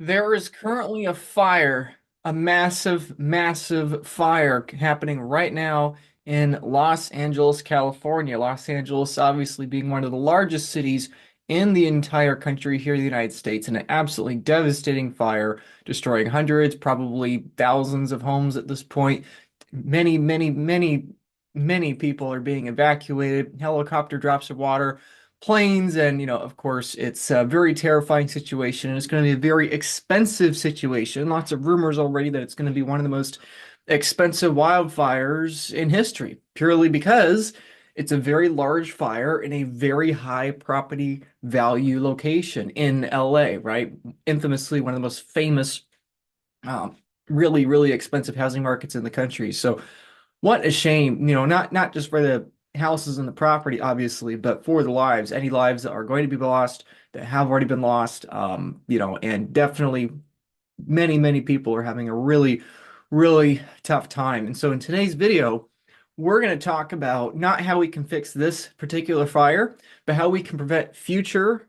There is currently a fire, a massive, massive fire happening right now in Los Angeles, California. Los Angeles, obviously, being one of the largest cities in the entire country here in the United States, and an absolutely devastating fire, destroying hundreds, probably thousands of homes at this point. Many, many, many, many people are being evacuated, helicopter drops of water, planes, and of course, it's a very terrifying situation, and it's going to be a very expensive situation. Lots of rumors already that it's going to be one of the most expensive wildfires in history, purely because it's a very large fire in a very high property value location in LA, right? Infamously, one of the most famous, um, really, really expensive housing markets in the country. So what a shame, not just for the houses and the property, obviously, but for the lives, any lives that are going to be lost, that have already been lost, and definitely many, many people are having a really, really tough time. And so in today's video, we're going to talk about not how we can fix this particular fire, but how we can prevent future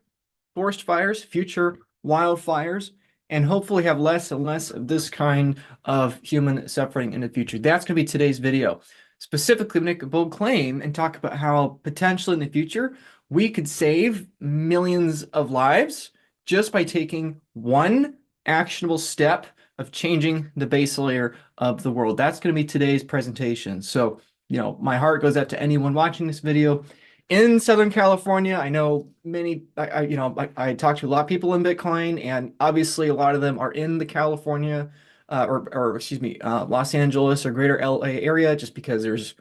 forest fires, future wildfires, and hopefully have less and less of this kind of human suffering in the future. That's going to be today's video. Specifically, make a bold claim and talk about how potentially in the future we could save millions of lives just by taking one actionable step of changing the base layer of the world. That's going to be today's presentation. So, my heart goes out to anyone watching this video in Southern California. I know I talk to a lot of people in Bitcoin, and obviously a lot of them are in the California, or excuse me, Los Angeles or greater LA area, just because there's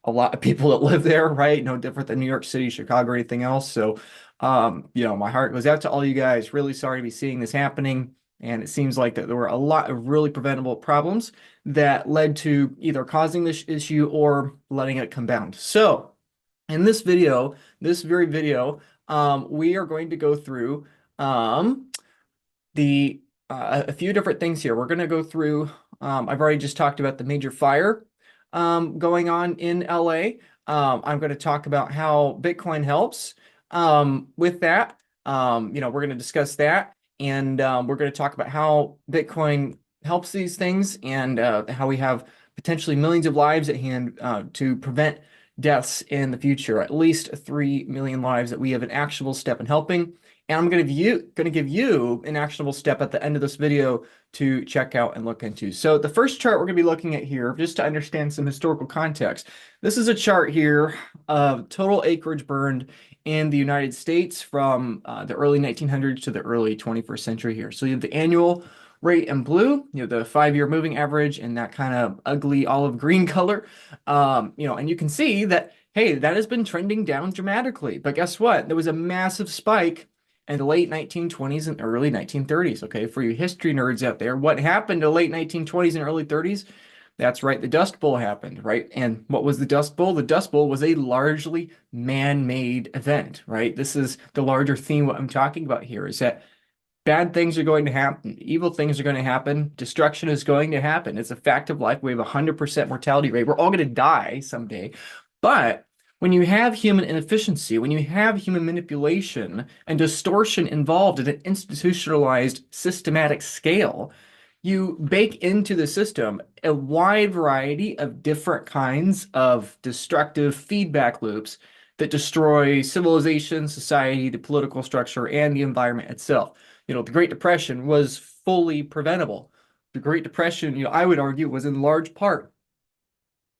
a lot of people that live there, right? No different than New York City, Chicago, or anything else. So, my heart goes out to all you guys. Really sorry to be seeing this happening. And it seems like that there were a lot of really preventable problems that led to either causing this issue or letting it compound. So, in this video, this very video, we are going to go through the a few different things here. We're going to go through, I've already just talked about the major fire going on in LA. I'm going to talk about how Bitcoin helps with that. We're going to discuss that, and we're going to talk about how Bitcoin helps these things, and how we have potentially millions of lives at hand to prevent deaths in the future, at least 3 million lives that we have an actionable step in helping. And I'm going to give you an actionable step at the end of this video to check out and look into. So the first chart we're going to be looking at here, just to understand some historical context, this is a chart here of total acreage burned in the United States from the early 1900s to the early 21st century here. So you have the annual rate in blue, the 5-year moving average in that kind of ugly olive green color. And you can see that, hey, that has been trending down dramatically. But guess what? There was a massive spike in the late 1920s and early 1930s. Okay, for you history nerds out there, what happened in the late 1920s and early 30s? That's right, the Dust Bowl happened, right? And what was the Dust Bowl? The Dust Bowl was a largely man-made event, right? This is the larger theme. What I'm talking about here is that bad things are going to happen. Evil things are going to happen. Destruction is going to happen. It's a fact of life. We have a 100% mortality rate. We're all going to die someday. But when you have human inefficiency, when you have human manipulation and distortion involved at an institutionalized systematic scale, you bake into the system a wide variety of different kinds of destructive feedback loops that destroy civilization, society, the political structure, and the environment itself. The Great Depression was fully preventable. The Great Depression, I would argue, was in large part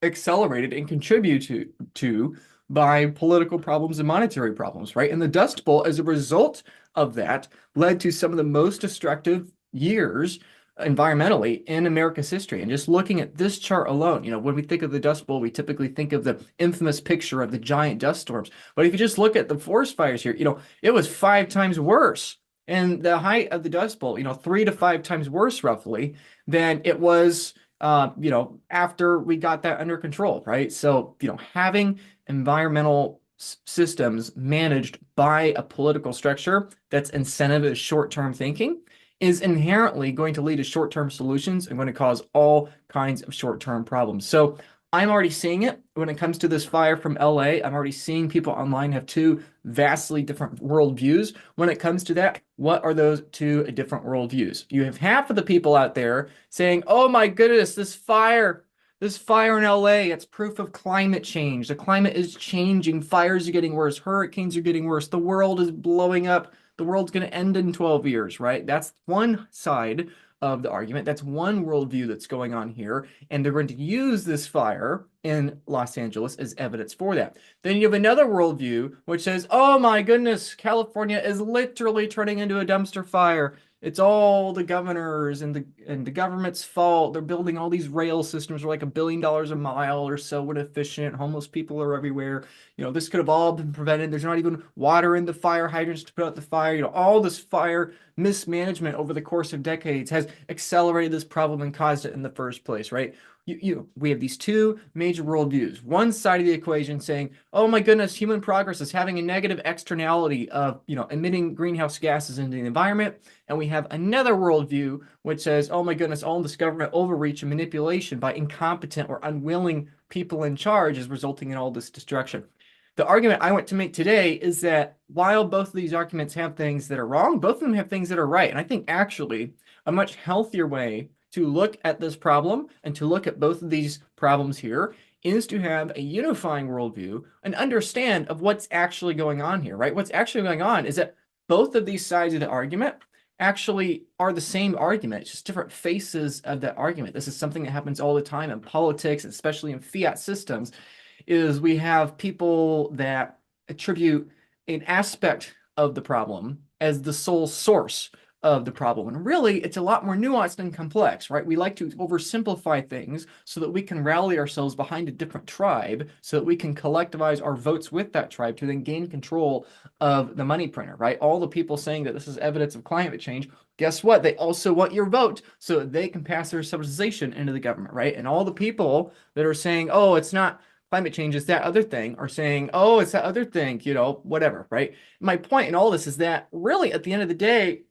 accelerated and contributed to by political problems and monetary problems, right? And the Dust Bowl, as a result of that, led to some of the most destructive years environmentally in America's history. And just looking at this chart alone, when we think of the Dust Bowl, we typically think of the infamous picture of the giant dust storms. But if you just look at the forest fires here, it was 5 times worse. And the height of the Dust Bowl, 3 to 5 times worse, roughly, than it was, after we got that under control, right? So, having environmental systems managed by a political structure that's incentive is short-term thinking is inherently going to lead to short-term solutions and going to cause all kinds of short-term problems. So I'm already seeing it when it comes to this fire from LA. I'm already seeing people online have two vastly different worldviews. When it comes to that, what are those two different worldviews? You have half of the people out there saying, oh my goodness, this fire in LA, it's proof of climate change. The climate is changing. Fires are getting worse. Hurricanes are getting worse. The world is blowing up. The world's going to end in 12 years, right? That's one side of the argument. That's one worldview that's going on here. And they're going to use this fire in Los Angeles as evidence for that. Then you have another worldview which says, oh my goodness, California is literally turning into a dumpster fire. It's all the governors and the government's fault. They're building all these rail systems for like $1 billion a mile or so inefficient. Homeless people are everywhere. This could have all been prevented. There's not even water in the fire hydrants to put out the fire. All this fire mismanagement over the course of decades has accelerated this problem and caused it in the first place, right? We have these two major worldviews. One side of the equation saying, oh my goodness, human progress is having a negative externality of, emitting greenhouse gases into the environment. And we have another worldview which says, oh my goodness, all this government overreach and manipulation by incompetent or unwilling people in charge is resulting in all this destruction. The argument I want to make today is that while both of these arguments have things that are wrong, both of them have things that are right. And I think actually a much healthier way to look at this problem and to look at both of these problems here is to have a unifying worldview and understand of what's actually going on here, right? What's actually going on is that both of these sides of the argument actually are the same argument. It's just different faces of that argument. This is something that happens all the time in politics, especially in fiat systems, is we have people that attribute an aspect of the problem as the sole source of the problem. And really, it's a lot more nuanced and complex, right? We like to oversimplify things so that we can rally ourselves behind a different tribe so that we can collectivize our votes with that tribe to then gain control of the money printer, right? All the people saying that this is evidence of climate change, guess what? They also want your vote so that they can pass their subsidization into the government, right? And all the people that are saying, oh, it's not climate change, it's that other thing, are saying, oh, it's that other thing, whatever, right? My point in all this is that really at the end of the day,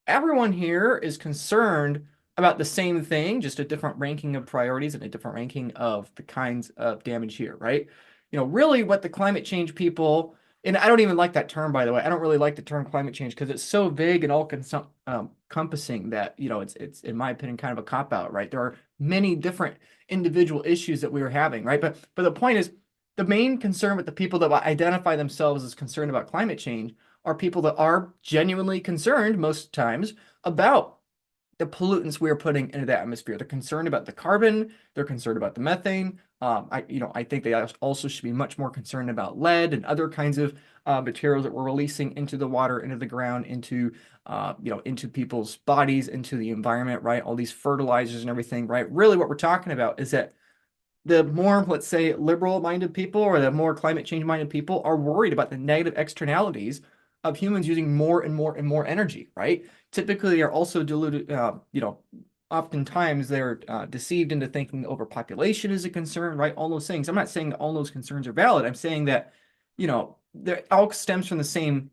everyone here is concerned about the same thing, just a different ranking of priorities and a different ranking of the kinds of damage here, right? Really what the climate change people, and I don't even like that term, by the way. I don't really like the term climate change because it's so vague and all encompassing that, it's in my opinion, kind of a cop-out, right? There are many different individual issues that we are having, right? But the point is, the main concern with the people that identify themselves as concerned about climate change are people that are genuinely concerned most times about the pollutants we are putting into the atmosphere. They're concerned about the carbon. They're concerned about the methane. I think they also should be much more concerned about lead and other kinds of materials that we're releasing into the water, into the ground, into people's bodies, into the environment, right? All these fertilizers and everything, right? Really what we're talking about is that the more, let's say, liberal-minded people or the more climate change-minded people are worried about the negative externalities of humans using more and more and more energy, right? Typically, they are also deluded, oftentimes they're deceived into thinking overpopulation is a concern, right? All those things. I'm not saying that all those concerns are valid. I'm saying that, it all stems from the same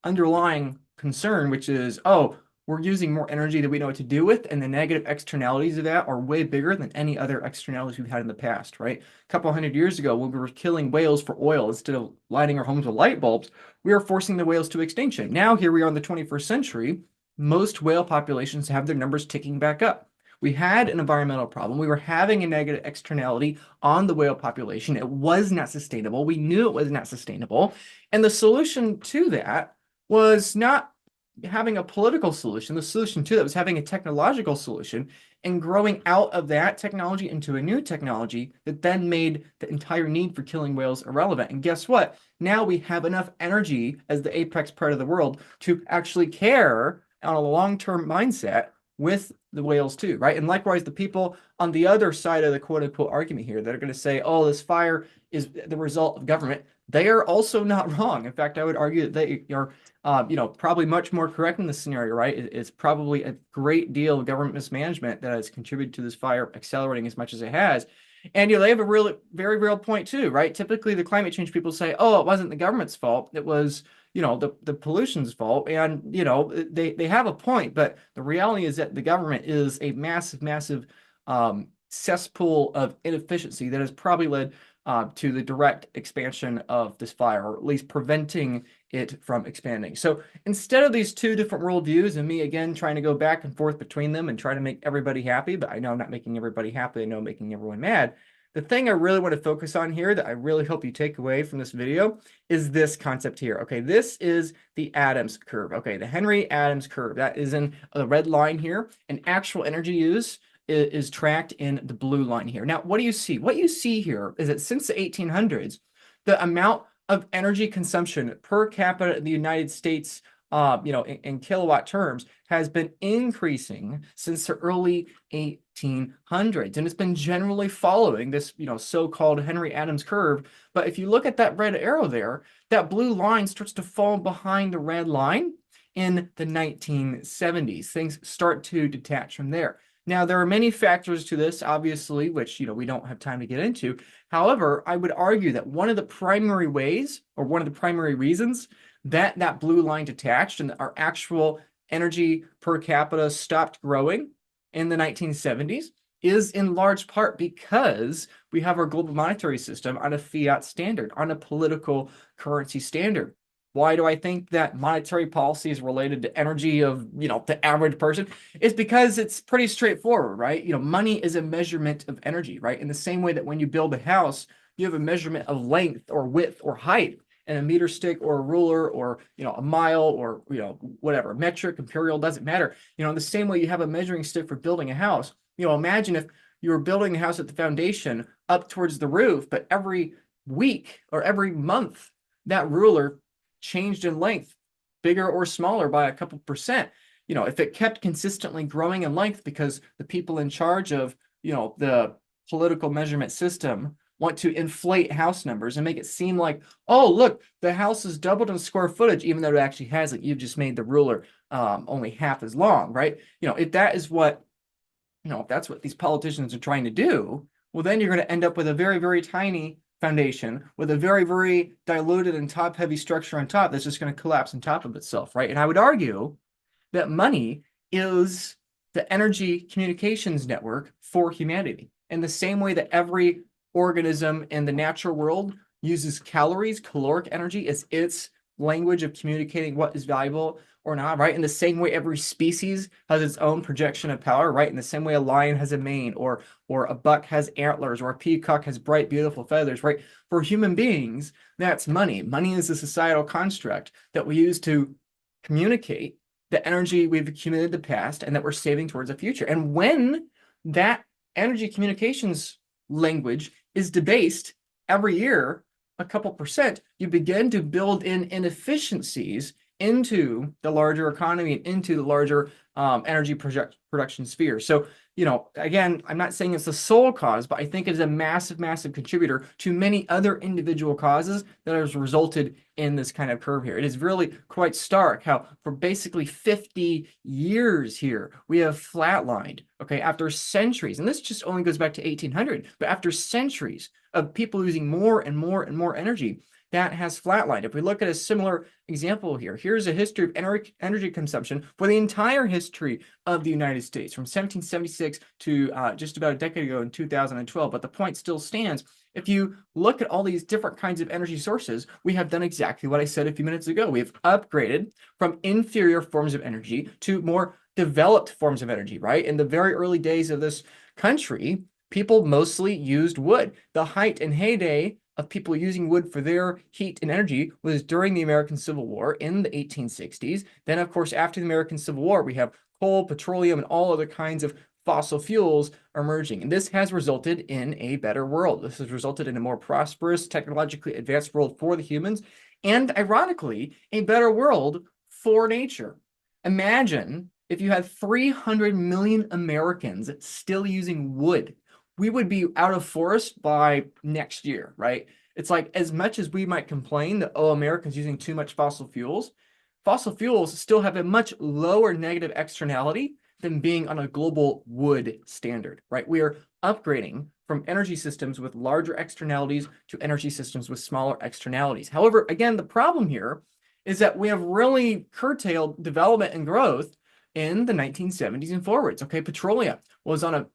underlying concern, which is, oh, we're using more energy than we know what to do with, and the negative externalities of that are way bigger than any other externalities we've had in the past, right? A couple hundred years ago, when we were killing whales for oil instead of lighting our homes with light bulbs, we were forcing the whales to extinction. Now, here we are in the 21st century, most whale populations have their numbers ticking back up. We had an environmental problem. We were having a negative externality on the whale population. It was not sustainable. We knew it was not sustainable. And the solution to that was not having a political solution. The solution to that was having a technological solution and growing out of that technology into a new technology that then made the entire need for killing whales irrelevant. And guess what? Now we have enough energy as the apex part of the world to actually care on a long-term mindset with the whales too, right? And likewise, the people on the other side of the quote-unquote argument here that are going to say, oh, this fire is the result of government, they are also not wrong. In fact, I would argue that they are probably much more correct in this scenario, right? It's probably a great deal of government mismanagement that has contributed to this fire accelerating as much as it has. And they have a really very real point too, right? Typically, the climate change people say, "Oh, it wasn't the government's fault; it was, the pollution's fault." And they have a point, but the reality is that the government is a massive, massive cesspool of inefficiency that has probably led to the direct expansion of this fire, or at least preventing it from expanding. So instead of these two different worldviews and me again trying to go back and forth between them and try to make everybody happy, but I know I'm not making everybody happy, I know I'm making everyone mad. The thing I really want to focus on here that I really hope you take away from this video is this concept here. Okay, this is the Adams curve. Okay, the Henry Adams curve. That is in the red line here, and actual energy use is tracked in the blue line here. Now, what do you see? What you see here is that since the 1800s, the amount of energy consumption per capita in the United States, in kilowatt terms, has been increasing since the early 1800s, and it's been generally following this, so-called Henry Adams curve. But if you look at that red arrow there, that blue line starts to fall behind the red line in the 1970s. Things start to detach from there. Now, there are many factors to this, obviously, which, we don't have time to get into. However, I would argue that one of the primary ways, or one of the primary reasons that that blue line detached and our actual energy per capita stopped growing in the 1970s is in large part because we have our global monetary system on a fiat standard, on a political currency standard. Why do I think that monetary policy is related to energy of, the average person? It's because it's pretty straightforward, right? Money is a measurement of energy, right? In the same way that when you build a house, you have a measurement of length or width or height, and a meter stick or a ruler or, a mile or, whatever, metric, imperial, doesn't matter. In the same way you have a measuring stick for building a house. Imagine if you were building the house at the foundation up towards the roof, but every week or every month, that ruler changed in length, bigger or smaller by a couple percent. If it kept consistently growing in length because the people in charge of, the political measurement system want to inflate house numbers and make it seem like, oh, look, the house has doubled in square footage, even though it actually hasn't. You've just made the ruler only half as long, right? If that is what, if that's what these politicians are trying to do, well, then you're going to end up with a very, very tiny foundation with a very, very diluted and top-heavy structure on top that's just going to collapse on top of itself, right? And I would argue that money is the energy communications network for humanity. In the same way that every organism in the natural world uses calories, caloric energy, as its language of communicating what is valuable or not, right? In the same way every species has its own projection of power, right? In the same way a lion has a mane, or a buck has antlers, or a peacock has bright, beautiful feathers, right? For human beings, that's money. Money is a societal construct that we use to communicate the energy we've accumulated in the past and that we're saving towards the future. And when that energy communications language is debased every year a couple percent, you begin to build in inefficiencies into the larger economy and into the larger energy production sphere. So, again, I'm not saying it's the sole cause, but I think it is a massive, massive contributor to many other individual causes that has resulted in this kind of curve here. It is really quite stark how for basically 50 years here, we have flatlined, okay, after centuries, and this just only goes back to 1800, but after centuries of people using more and more and more energy, that has flatlined. If we look at a similar example here, here's a history of energy consumption for the entire history of the United States from 1776 to just about a decade ago in 2012. But the point still stands. If you look at all these different kinds of energy sources, we have done exactly what I said a few minutes ago. We've upgraded from inferior forms of energy to more developed forms of energy, right? In the very early days of this country, people mostly used wood. The height and heyday of people using wood for their heat and energy was during the American Civil War in the 1860s. Then, of course, after the American Civil War, we have coal, petroleum, and all other kinds of fossil fuels emerging. And this has resulted in a better world. This has resulted in a more prosperous, technologically advanced world for the humans, and ironically, a better world for nature. Imagine if you had 300 million Americans still using wood. We would be out of forest by next year, right? It's like, as much as we might complain that, oh, Americans using too much fossil fuels still have a much lower negative externality than being on a global wood standard, right? We are upgrading from energy systems with larger externalities to energy systems with smaller externalities. However, again, the problem here is that we have really curtailed development and growth in the 1970s and forwards. Okay, petroleum was on a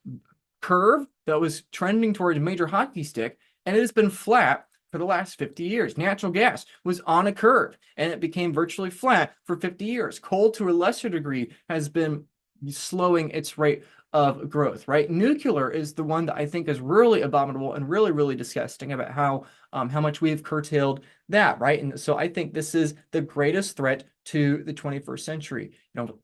curve that was trending toward a major hockey stick, and it has been flat for the last 50 years. Natural gas was on a curve, and it became virtually flat for 50 years. Coal, to a lesser degree, has been slowing its rate of growth, right? Nuclear is the one that I think is really abominable and really, really disgusting about how much we've curtailed that, right? And so I think this is the greatest threat to the 21st century.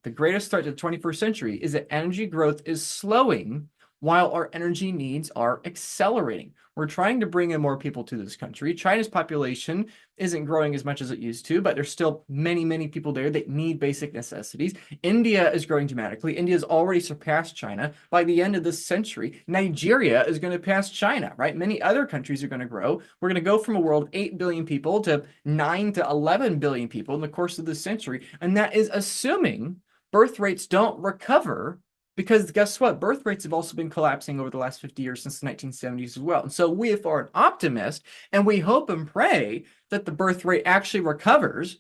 The greatest threat to the 21st century is that energy growth is slowing while our energy needs are accelerating. We're trying to bring in more people to this country. China's population isn't growing as much as it used to, but there's still many, many people there that need basic necessities. India is growing dramatically. India has already surpassed China. By the end of this century, Nigeria is going to pass China, right? Many other countries are going to grow. We're going to go from a world of 8 billion people to 9 to 11 billion people in the course of this century. And that is assuming birth rates don't recover, because guess what? Birth rates have also been collapsing over the last 50 years since the 1970s as well. And so we are an optimist, and we hope and pray that the birth rate actually recovers.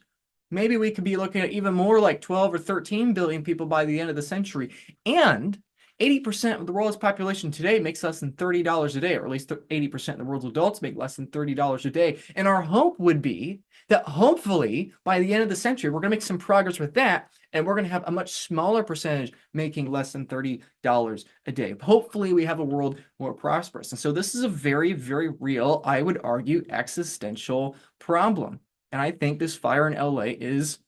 Maybe we could be looking at even more like 12 or 13 billion people by the end of the century. And 80% of the world's population today makes less than $30 a day, or at least 80% of the world's adults make less than $30 a day. And our hope would be that hopefully by the end of the century, we're going to make some progress with that, and we're going to have a much smaller percentage making less than $30 a day. Hopefully we have a world more prosperous. And so this is a very, very real, I would argue, existential problem. And I think this fire in LA is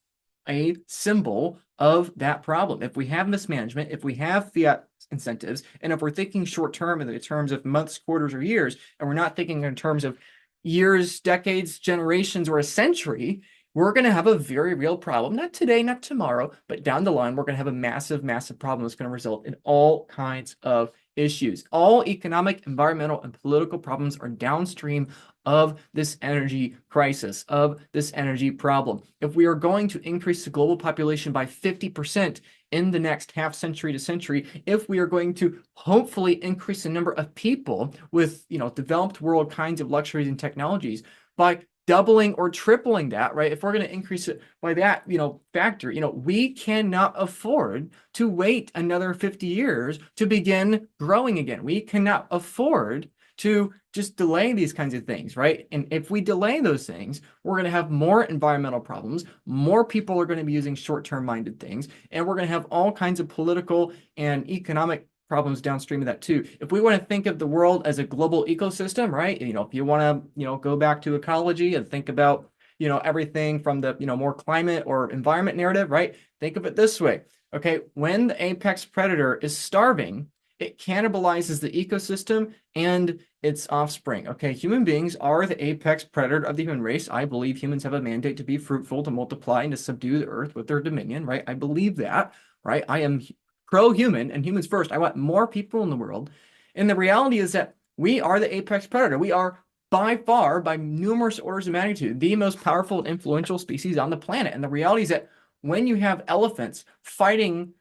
a symbol of that problem. If we have mismanagement, if we have fiat incentives, and if we're thinking short term in the terms of months, quarters, or years, and we're not thinking in terms of years, decades, generations, or a century, we're going to have a very real problem. Not today, not tomorrow, but down the line, we're going to have a massive, massive problem that's going to result in all kinds of issues. All economic, environmental, and political problems are downstream of this energy crisis, of this energy problem. If we are going to increase the global population by 50% in the next half century to century, if we are going to hopefully increase the number of people with, developed world kinds of luxuries and technologies by doubling or tripling that, right? If we're going to increase it by that, factor, we cannot afford to wait another 50 years to begin growing again. We cannot afford to just delay these kinds of things, right? And if we delay those things, we're going to have more environmental problems. More people are going to be using short-term minded things, and we're going to have all kinds of political and economic problems downstream of that too. If we want to think of the world as a global ecosystem, right? If you want to, go back to ecology and think about, everything from the, more climate or environment narrative, right? Think of it this way. Okay, when the apex predator is starving, it cannibalizes the ecosystem and its offspring. Okay, human beings are the apex predator of the human race. I believe humans have a mandate to be fruitful, to multiply, and to subdue the earth with their dominion, right? I believe that, right? I am pro-human and humans first. I want more people in the world. And the reality is that we are the apex predator. We are by far, by numerous orders of magnitude, the most powerful and influential species on the planet. And the reality is that when you have elephants fighting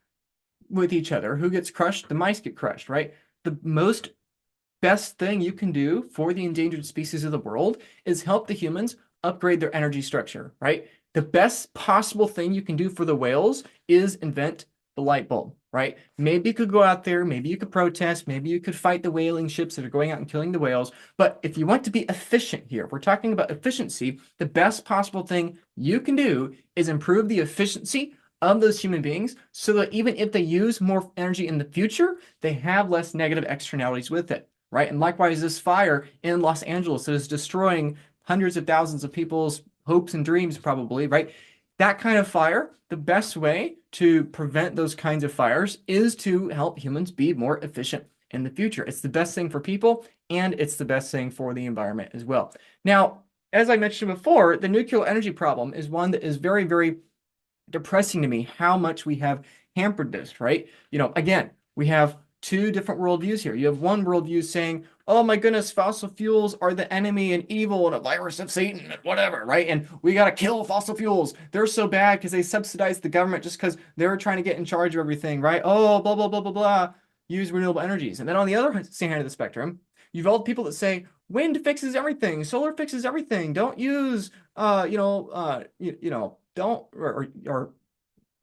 with each other, who gets crushed? The mice get crushed, right? The most best thing you can do for the endangered species of the world is help the humans upgrade their energy structure, right? The best possible thing you can do for the whales is invent the light bulb, right? Maybe you could go out there, maybe you could protest, maybe you could fight the whaling ships that are going out and killing the whales. But if you want to be efficient here, if we're talking about efficiency, the best possible thing you can do is improve the efficiency of those human beings so that even if they use more energy in the future, they have less negative externalities with it, right? And likewise, this fire in Los Angeles that is destroying hundreds of thousands of people's hopes and dreams probably, right? That kind of fire, the best way to prevent those kinds of fires is to help humans be more efficient in the future. It's the best thing for people, and it's the best thing for the environment as well. Now, as I mentioned before, the nuclear energy problem is one that is very, very depressing to me, how much we have hampered this, right? Again, we have two different worldviews here. You have one worldview saying, oh my goodness, fossil fuels are the enemy and evil and a virus of Satan and whatever, right? And we got to kill fossil fuels. They're so bad because they subsidize the government just because they're trying to get in charge of everything, right? Oh, blah, blah, blah, blah, blah. Use renewable energies. And then on the other hand of the spectrum, you've all the people that say, wind fixes everything. Solar fixes everything. Don't use, don't, or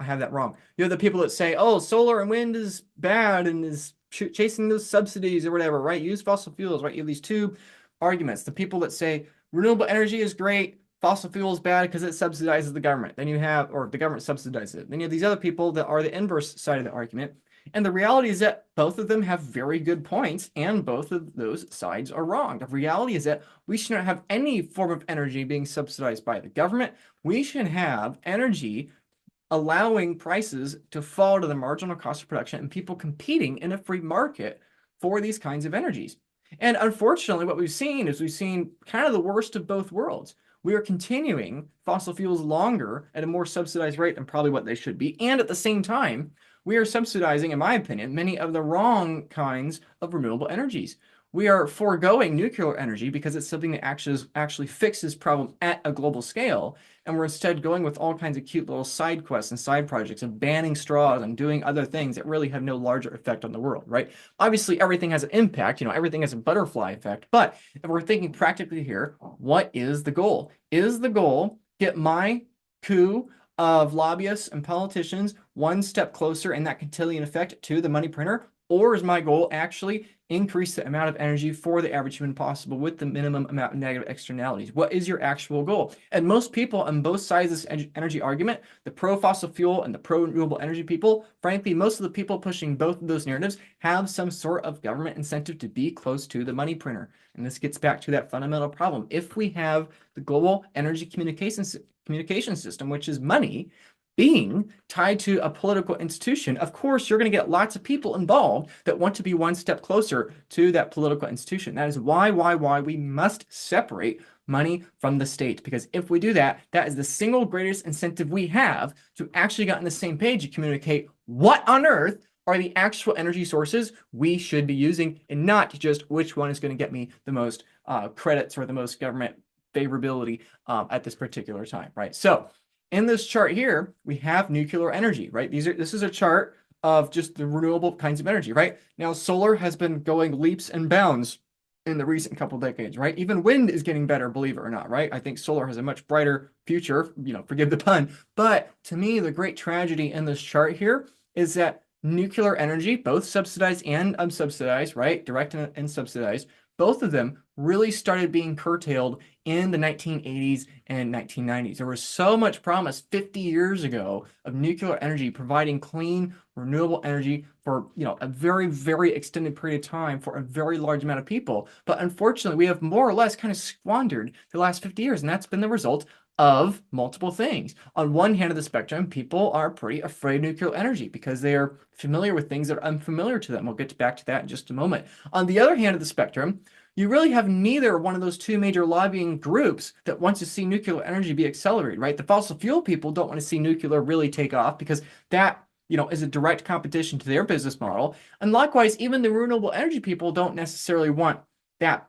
I have that wrong. You have the people that say, oh, solar and wind is bad and is chasing those subsidies or whatever, right? Use fossil fuels, right? You have these two arguments. The people that say renewable energy is great, fossil fuel is bad because it subsidizes the government. Then you have, or the government subsidizes it. Then you have these other people that are the inverse side of the argument. And the reality is that both of them have very good points, and both of those sides are wrong. The reality is that we should not have any form of energy being subsidized by the government. We should have energy allowing prices to fall to the marginal cost of production and people competing in a free market for these kinds of energies. And unfortunately, what we've seen is we've seen kind of the worst of both worlds. We are continuing fossil fuels longer at a more subsidized rate than probably what they should be. And at the same time, we are subsidizing, in my opinion, many of the wrong kinds of renewable energies. We are foregoing nuclear energy because it's something that actually fixes problem at a global scale. And we're instead going with all kinds of cute little side quests and side projects of banning straws and doing other things that really have no larger effect on the world, right? Obviously, everything has an impact, everything has a butterfly effect. But if we're thinking practically here, what is the goal? Is the goal get my coup of lobbyists and politicians one step closer in that cotillion effect to the money printer? Or is my goal actually increase the amount of energy for the average human possible with the minimum amount of negative externalities? What is your actual goal? And most people on both sides of this energy argument, the pro-fossil fuel and the pro-renewable energy people, frankly, most of the people pushing both of those narratives have some sort of government incentive to be close to the money printer. And this gets back to that fundamental problem. If we have the global energy communication system, which is money, being tied to a political institution, of course, you're going to get lots of people involved that want to be one step closer to that political institution. That is why we must separate money from the state. Because if we do that, that is the single greatest incentive we have to actually get on the same page to communicate what on earth are the actual energy sources we should be using, and not just which one is going to get me the most credits or the most government favorability at this particular time, right? So in this chart here, we have nuclear energy, right? This is a chart of just the renewable kinds of energy, right? Now, solar has been going leaps and bounds in the recent couple decades, right? Even wind is getting better, believe it or not, right? I think solar has a much brighter future, forgive the pun. But to me, the great tragedy in this chart here is that nuclear energy, both subsidized and unsubsidized, right? Direct and subsidized, both of them really started being curtailed in the 1980s and 1990s. There was so much promise 50 years ago of nuclear energy providing clean, renewable energy for a very, very extended period of time for a very large amount of people. But unfortunately, we have more or less kind of squandered the last 50 years, and that's been the result of multiple things. On one hand of the spectrum, people are pretty afraid of nuclear energy because they are familiar with things that are unfamiliar to them. We'll get back to that in just a moment. On the other hand of the spectrum, you really have neither one of those two major lobbying groups that wants to see nuclear energy be accelerated, right? The fossil fuel people don't want to see nuclear really take off because that, is a direct competition to their business model. And likewise, even the renewable energy people don't necessarily want that,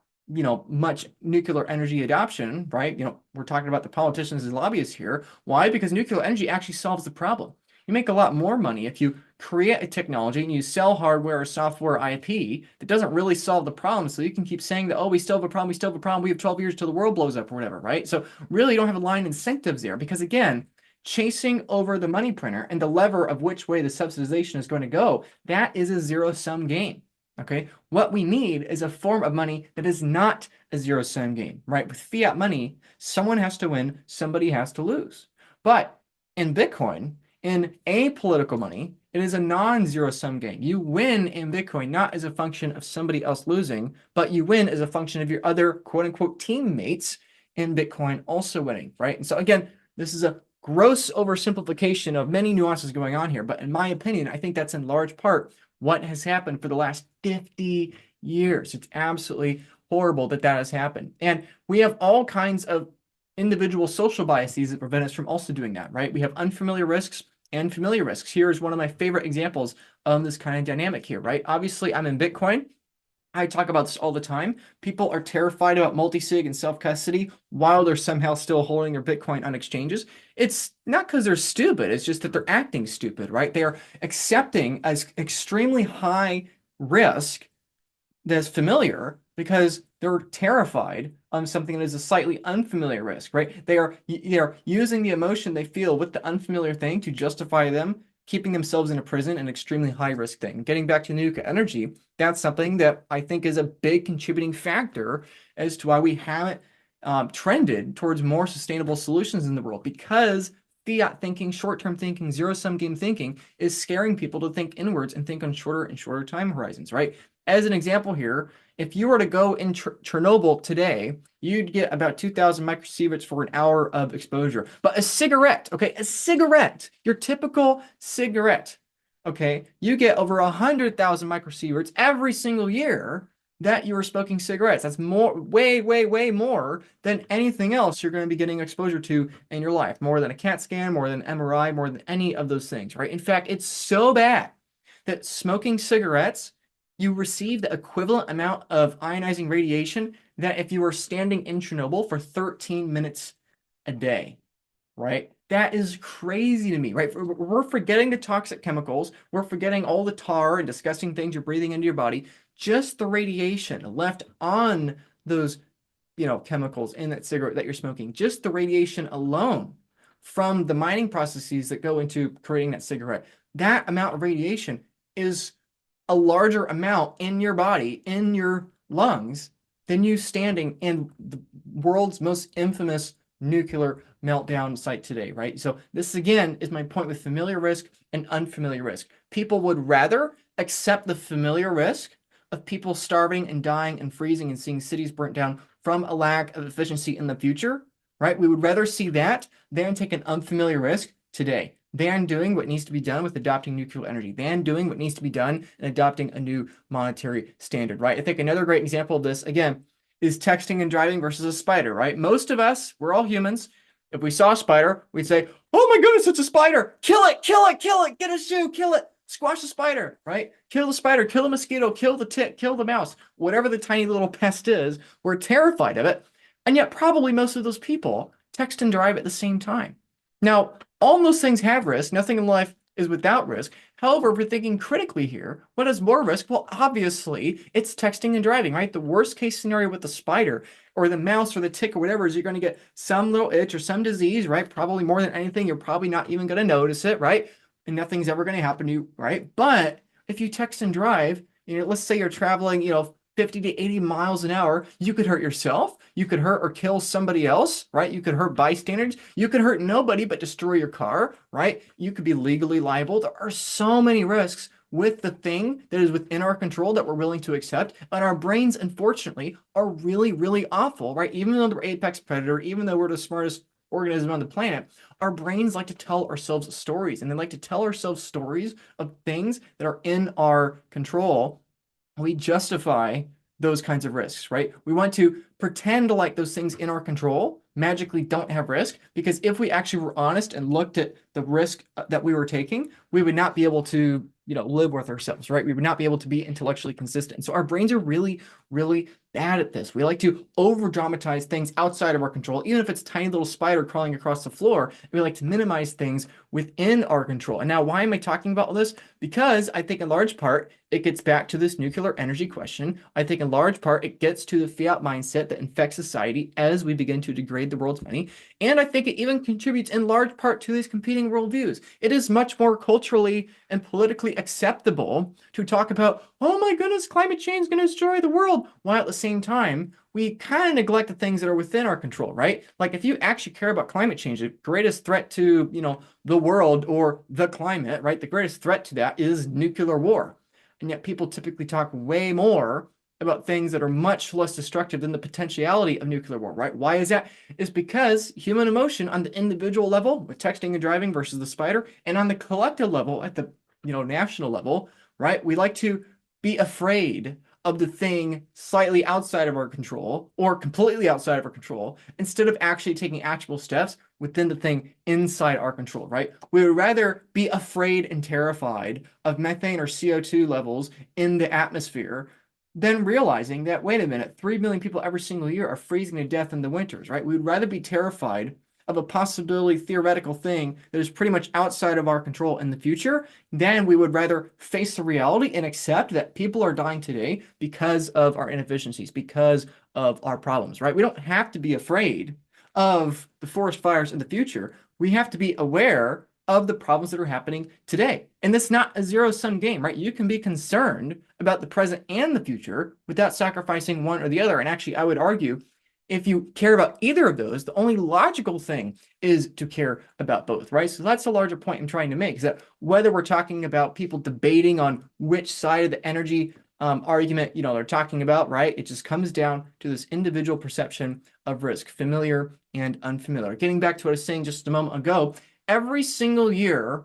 much nuclear energy adoption, right? We're talking about the politicians and lobbyists here. Why? Because nuclear energy actually solves the problem. You make a lot more money if you create a technology and you sell hardware or software IP that doesn't really solve the problem. So you can keep saying that, oh, we still have a problem, we have 12 years till the world blows up or whatever, right? So really you don't have aligned incentives there because, again, chasing over the money printer and the lever of which way the subsidization is going to go, that is a zero-sum game. Okay, what we need is a form of money that is not a zero-sum game, right? With fiat money, someone has to win, somebody has to lose. But in Bitcoin, in apolitical money, it is a non-zero-sum game. You win in Bitcoin not as a function of somebody else losing, but you win as a function of your other quote-unquote teammates in Bitcoin also winning, right? And so again, this is a gross oversimplification of many nuances going on here, but in my opinion, I think that's in large part what has happened for the last 50 years. It's absolutely horrible that that has happened. And we have all kinds of individual social biases that prevent us from also doing that, right? We have unfamiliar risks and familiar risks. Here is one of my favorite examples of this kind of dynamic here, right? Obviously, I'm in Bitcoin. I talk about this all the time. People are terrified about multi-sig and self-custody while they're somehow still holding their Bitcoin on exchanges. It's not because they're stupid. It's just that they're acting stupid, right? They are accepting as extremely high risk that's familiar because they're terrified on something that is a slightly unfamiliar risk, right? They are using the emotion they feel with the unfamiliar thing to justify them keeping themselves in a prison, an extremely high risk thing. Getting back to nuclear energy, that's something that I think is a big contributing factor as to why we haven't trended towards more sustainable solutions in the world, because fiat thinking, short-term thinking, zero-sum game thinking is scaring people to think inwards and think on shorter and shorter time horizons, right? As an example here, if you were to go in Chernobyl today, you'd get about 2,000 microsieverts for an hour of exposure. But a cigarette, okay, a cigarette, your typical cigarette, okay, you get over 100,000 microsieverts every single year that you are smoking cigarettes. That's more, way, way, way more than anything else you're going to be getting exposure to in your life. More than a CAT scan, more than MRI, more than any of those things, right? In fact, it's so bad that smoking cigarettes, you receive the equivalent amount of ionizing radiation that if you were standing in Chernobyl for 13 minutes a day, right? That is crazy to me, right? We're forgetting the toxic chemicals. We're forgetting all the tar and disgusting things you're breathing into your body. Just the radiation left on those, chemicals in that cigarette that you're smoking, just the radiation alone from the mining processes that go into creating that cigarette, that amount of radiation is a larger amount in your body, in your lungs, than you standing in the world's most infamous nuclear meltdown site today, right? So this, again, is my point with familiar risk and unfamiliar risk. People would rather accept the familiar risk of people starving and dying and freezing and seeing cities burnt down from a lack of efficiency in the future, right? We would rather see that than take an unfamiliar risk today, than doing what needs to be done with adopting nuclear energy, than doing what needs to be done and adopting a new monetary standard, right? I think another great example of this, again, is texting and driving versus a spider, right? Most of us, we're all humans. If we saw a spider, we'd say, oh my goodness, it's a spider. Kill it, kill it, kill it, get a shoe, kill it. Squash the spider, right? Kill the spider, kill the mosquito, kill the tick, kill the mouse, whatever the tiny little pest is, we're terrified of it. And yet probably most of those people text and drive at the same time. Now, all those things have risk. Nothing in life is without risk. However, if we're thinking critically here, what has more risk? Well, obviously, it's texting and driving, right? The worst case scenario with the spider or the mouse or the tick or whatever is you're going to get some little itch or some disease, right? Probably more than anything, you're probably not even going to notice it, right? And nothing's ever going to happen to you, right? But if you text and drive, let's say you're traveling, 50 to 80 miles an hour, you could hurt yourself. You could hurt or kill somebody else, right? You could hurt bystanders. You could hurt nobody but destroy your car, right? You could be legally liable. There are so many risks with the thing that is within our control that we're willing to accept. And our brains, unfortunately, are really, really awful, right? Even though we're apex predator, even though we're the smartest organism on the planet, our brains like to tell ourselves stories, and they like to tell ourselves stories of things that are in our control. We justify those kinds of risks, right? We want to pretend like those things in our control magically don't have risk, because if we actually were honest and looked at the risk that we were taking, we would not be able to, live with ourselves, right? We would not be able to be intellectually consistent. So our brains are really, really bad at this. We like to over dramatize things outside of our control, even if it's a tiny little spider crawling across the floor. We like to minimize things within our control. And now, why am I talking about all this? Because I think in large part, it gets back to this nuclear energy question. I think in large part, it gets to the fiat mindset that infects society as we begin to degrade the world's money. And I think it even contributes in large part to these competing worldviews. It is much more culturally and politically acceptable to talk about, oh my goodness, climate change is going to destroy the world, while at the same time, we kind of neglect the things that are within our control, right? Like if you actually care about climate change, the greatest threat to, the world or the climate, right? The greatest threat to that is nuclear war. And yet people typically talk way more about things that are much less destructive than the potentiality of nuclear war, right? Why is that? It's because human emotion on the individual level with texting and driving versus the spider, and on the collective level at the, national level, right? We like to be afraid of the thing slightly outside of our control or completely outside of our control, instead of actually taking actual steps within the thing inside our control, right? We would rather be afraid and terrified of methane or CO2 levels in the atmosphere than realizing that, wait a minute, 3 million people every single year are freezing to death in the winters, right? We would rather be terrified of a possibility theoretical thing that is pretty much outside of our control in the future, then we would rather face the reality and accept that people are dying today because of our inefficiencies, because of our problems, right? We don't have to be afraid of the forest fires in the future. We have to be aware of the problems that are happening today. And that's not a zero-sum game, right? You can be concerned about the present and the future without sacrificing one or the other. And actually, I would argue if you care about either of those, the only logical thing is to care about both, right? So that's a larger point I'm trying to make, is that whether we're talking about people debating on which side of the energy argument, they're talking about, right? It just comes down to this individual perception of risk, familiar and unfamiliar. Getting back to what I was saying just a moment ago, every single year,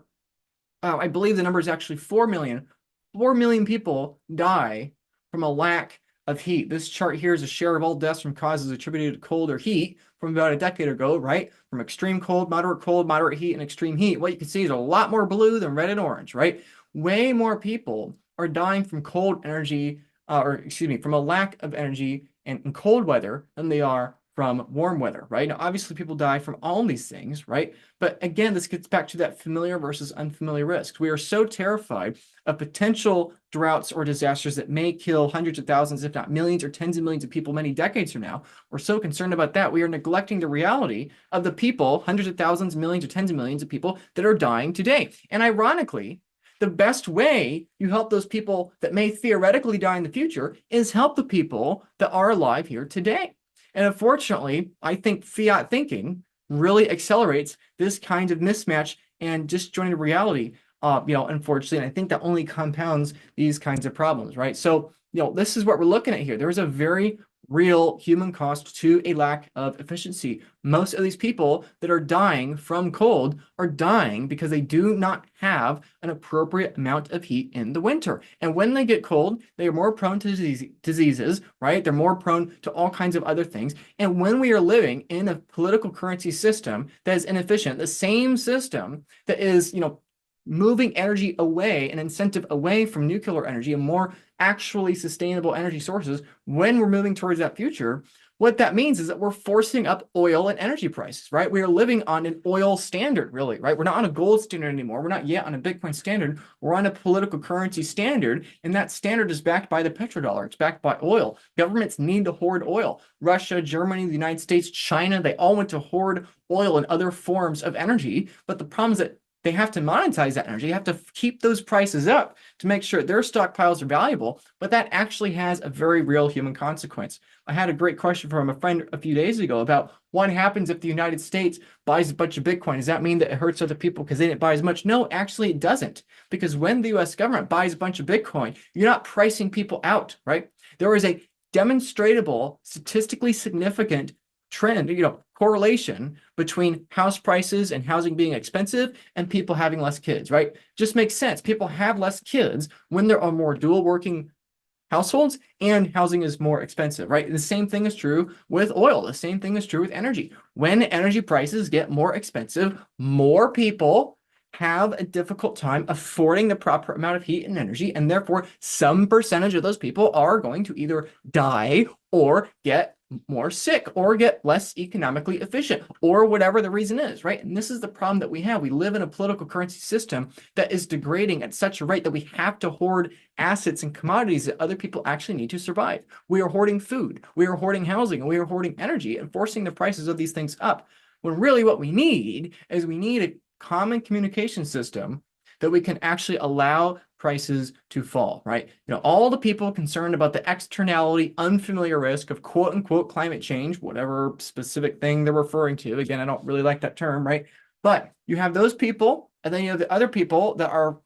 I believe the number is actually 4 million. 4 million people die from a lack of heat. This chart here is a share of all deaths from causes attributed to cold or heat from about a decade ago, right? From extreme cold, moderate heat, and extreme heat. What you can see is a lot more blue than red and orange, right? Way more people are dying from cold energy, from a lack of energy and cold weather than they are from warm weather, right? Now, obviously, people die from all these things, right? But again, this gets back to that familiar versus unfamiliar risks. We are so terrified of potential droughts or disasters that may kill hundreds of thousands, if not millions or tens of millions of people many decades from now. We're so concerned about that. We are neglecting the reality of the people, hundreds of thousands, millions, or tens of millions of people that are dying today. And ironically, the best way you help those people that may theoretically die in the future is help the people that are alive here today. And unfortunately, I think fiat thinking really accelerates this kind of mismatch and disjointed reality, unfortunately. And I think that only compounds these kinds of problems, right? So, this is what we're looking at here. There is a very real human cost to a lack of efficiency. Most of these people that are dying from cold are dying because they do not have an appropriate amount of heat in the winter. And when they get cold, they are more prone to diseases, right? They're more prone to all kinds of other things. And when we are living in a political currency system that is inefficient, the same system that is, moving energy away, an incentive away from nuclear energy and more actually sustainable energy sources, when we're moving towards that future, what that means is that we're forcing up oil and energy prices, right? We are living on an oil standard, really, right? We're not on a gold standard anymore. We're not yet on a Bitcoin standard. We're on a political currency standard, and that standard is backed by the petrodollar. It's backed by oil. Governments need to hoard oil. Russia, Germany, the United States, China, they all went to hoard oil and other forms of energy. But the problem is that they have to monetize that energy. You have to keep those prices up to make sure their stockpiles are valuable, but that actually has a very real human consequence. I had a great question from a friend a few days ago about what happens if the United States buys a bunch of Bitcoin. Does that mean that it hurts other people because they didn't buy as much? No, actually it doesn't. Because when the US government buys a bunch of Bitcoin, you're not pricing people out, right? There is a demonstrable, statistically significant trend, correlation between house prices and housing being expensive and people having less kids, right? Just makes sense. People have less kids when there are more dual working households and housing is more expensive, right? The same thing is true with oil. The same thing is true with energy. When energy prices get more expensive, more people have a difficult time affording the proper amount of heat and energy, and therefore some percentage of those people are going to either die or get more sick or get less economically efficient or whatever the reason is, right? And this is the problem that we have. We live in a political currency system that is degrading at such a rate that we have to hoard assets and commodities that other people actually need to survive. We are hoarding food, we are hoarding housing, and we are hoarding energy and forcing the prices of these things up. When really what we need is we need a common communication system that we can actually allow prices to fall, right? All the people concerned about the externality, unfamiliar risk of quote unquote climate change, whatever specific thing they're referring to. Again, I don't really like that term, right? But you have those people, and then you have the other people that are,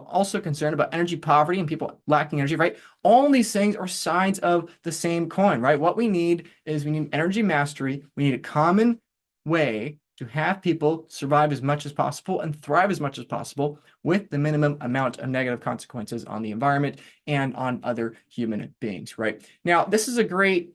also concerned about energy poverty and people lacking energy, right? All these things are sides of the same coin, right? What we need is we need energy mastery. We need a common way to have people survive as much as possible and thrive as much as possible with the minimum amount of negative consequences on the environment and on other human beings, right? Now, this is a great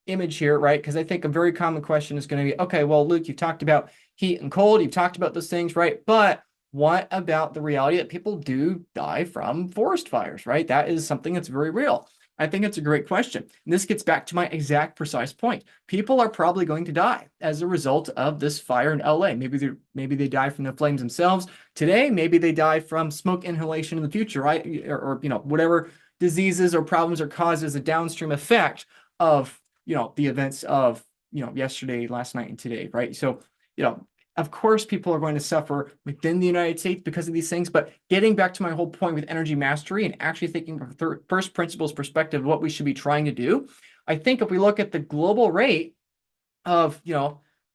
image here, right? Because I think a very common question is going to be, okay, well, Luke, you talked about heat and cold, you've talked about those things, right? But what about the reality that people do die from forest fires, right? That is something that's very real. I think it's a great question. And this gets back to my exact precise point. People are probably going to die as a result of this fire in LA. Maybe they die from the flames themselves today. Maybe they die from smoke inhalation in the future, right? Or whatever diseases or problems are caused as a downstream effect of the events of yesterday, last night, and today, right? So Of course, people are going to suffer within the United States because of these things. But getting back to my whole point with energy mastery and actually thinking from first principles perspective, what we should be trying to do, I think if we look at the global rate of,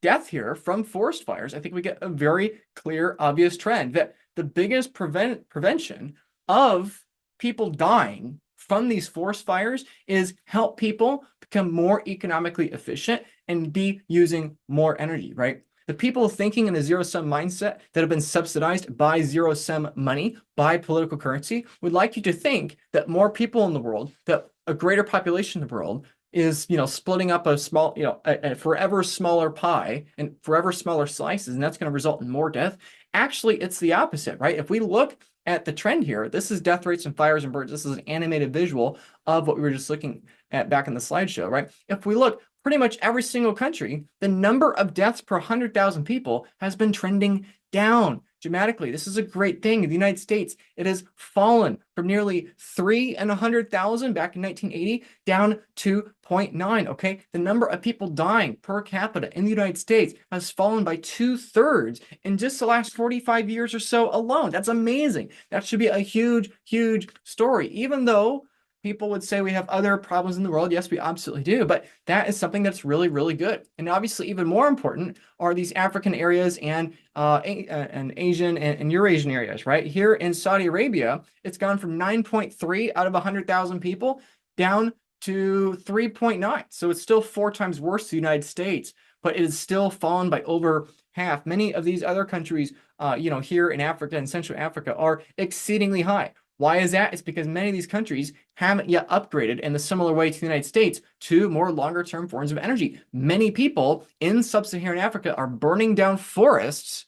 death here from forest fires, I think we get a very clear, obvious trend that the biggest prevention of people dying from these forest fires is help people become more economically efficient and be using more energy, right? The people thinking in a zero-sum mindset that have been subsidized by zero-sum money, by political currency, would like you to think that more people in the world, that a greater population in the world is, splitting up a small, a forever smaller pie and forever smaller slices, and that's going to result in more death. Actually, it's the opposite, right? If we look at the trend here, this is death rates and fires and birds. This is an animated visual of what we were just looking at back in the slideshow, right? If we look, pretty much every single country, the number of deaths per 100,000 people has been trending down dramatically. This is a great thing. In the United States, it has fallen from nearly 3 in 100,000 back in 1980 down to 0.9, okay? The number of people dying per capita in the United States has fallen by 2/3 in just the last 45 years or so alone. That's amazing. That should be a huge, huge story, even though people would say we have other problems in the world. Yes, we absolutely do, but that is something that's really, really good. And obviously, even more important are these African areas and Asian and Eurasian areas, right? Here in Saudi Arabia, it's gone from 9.3 out of 100,000 people down to 3.9. So it's still 4 times worse than the United States, but it has still fallen by over half. Many of these other countries, here in Africa and Central Africa are exceedingly high. Why is that? It's because many of these countries haven't yet upgraded in the similar way to the United States to more longer-term forms of energy. Many people in sub-Saharan Africa are burning down forests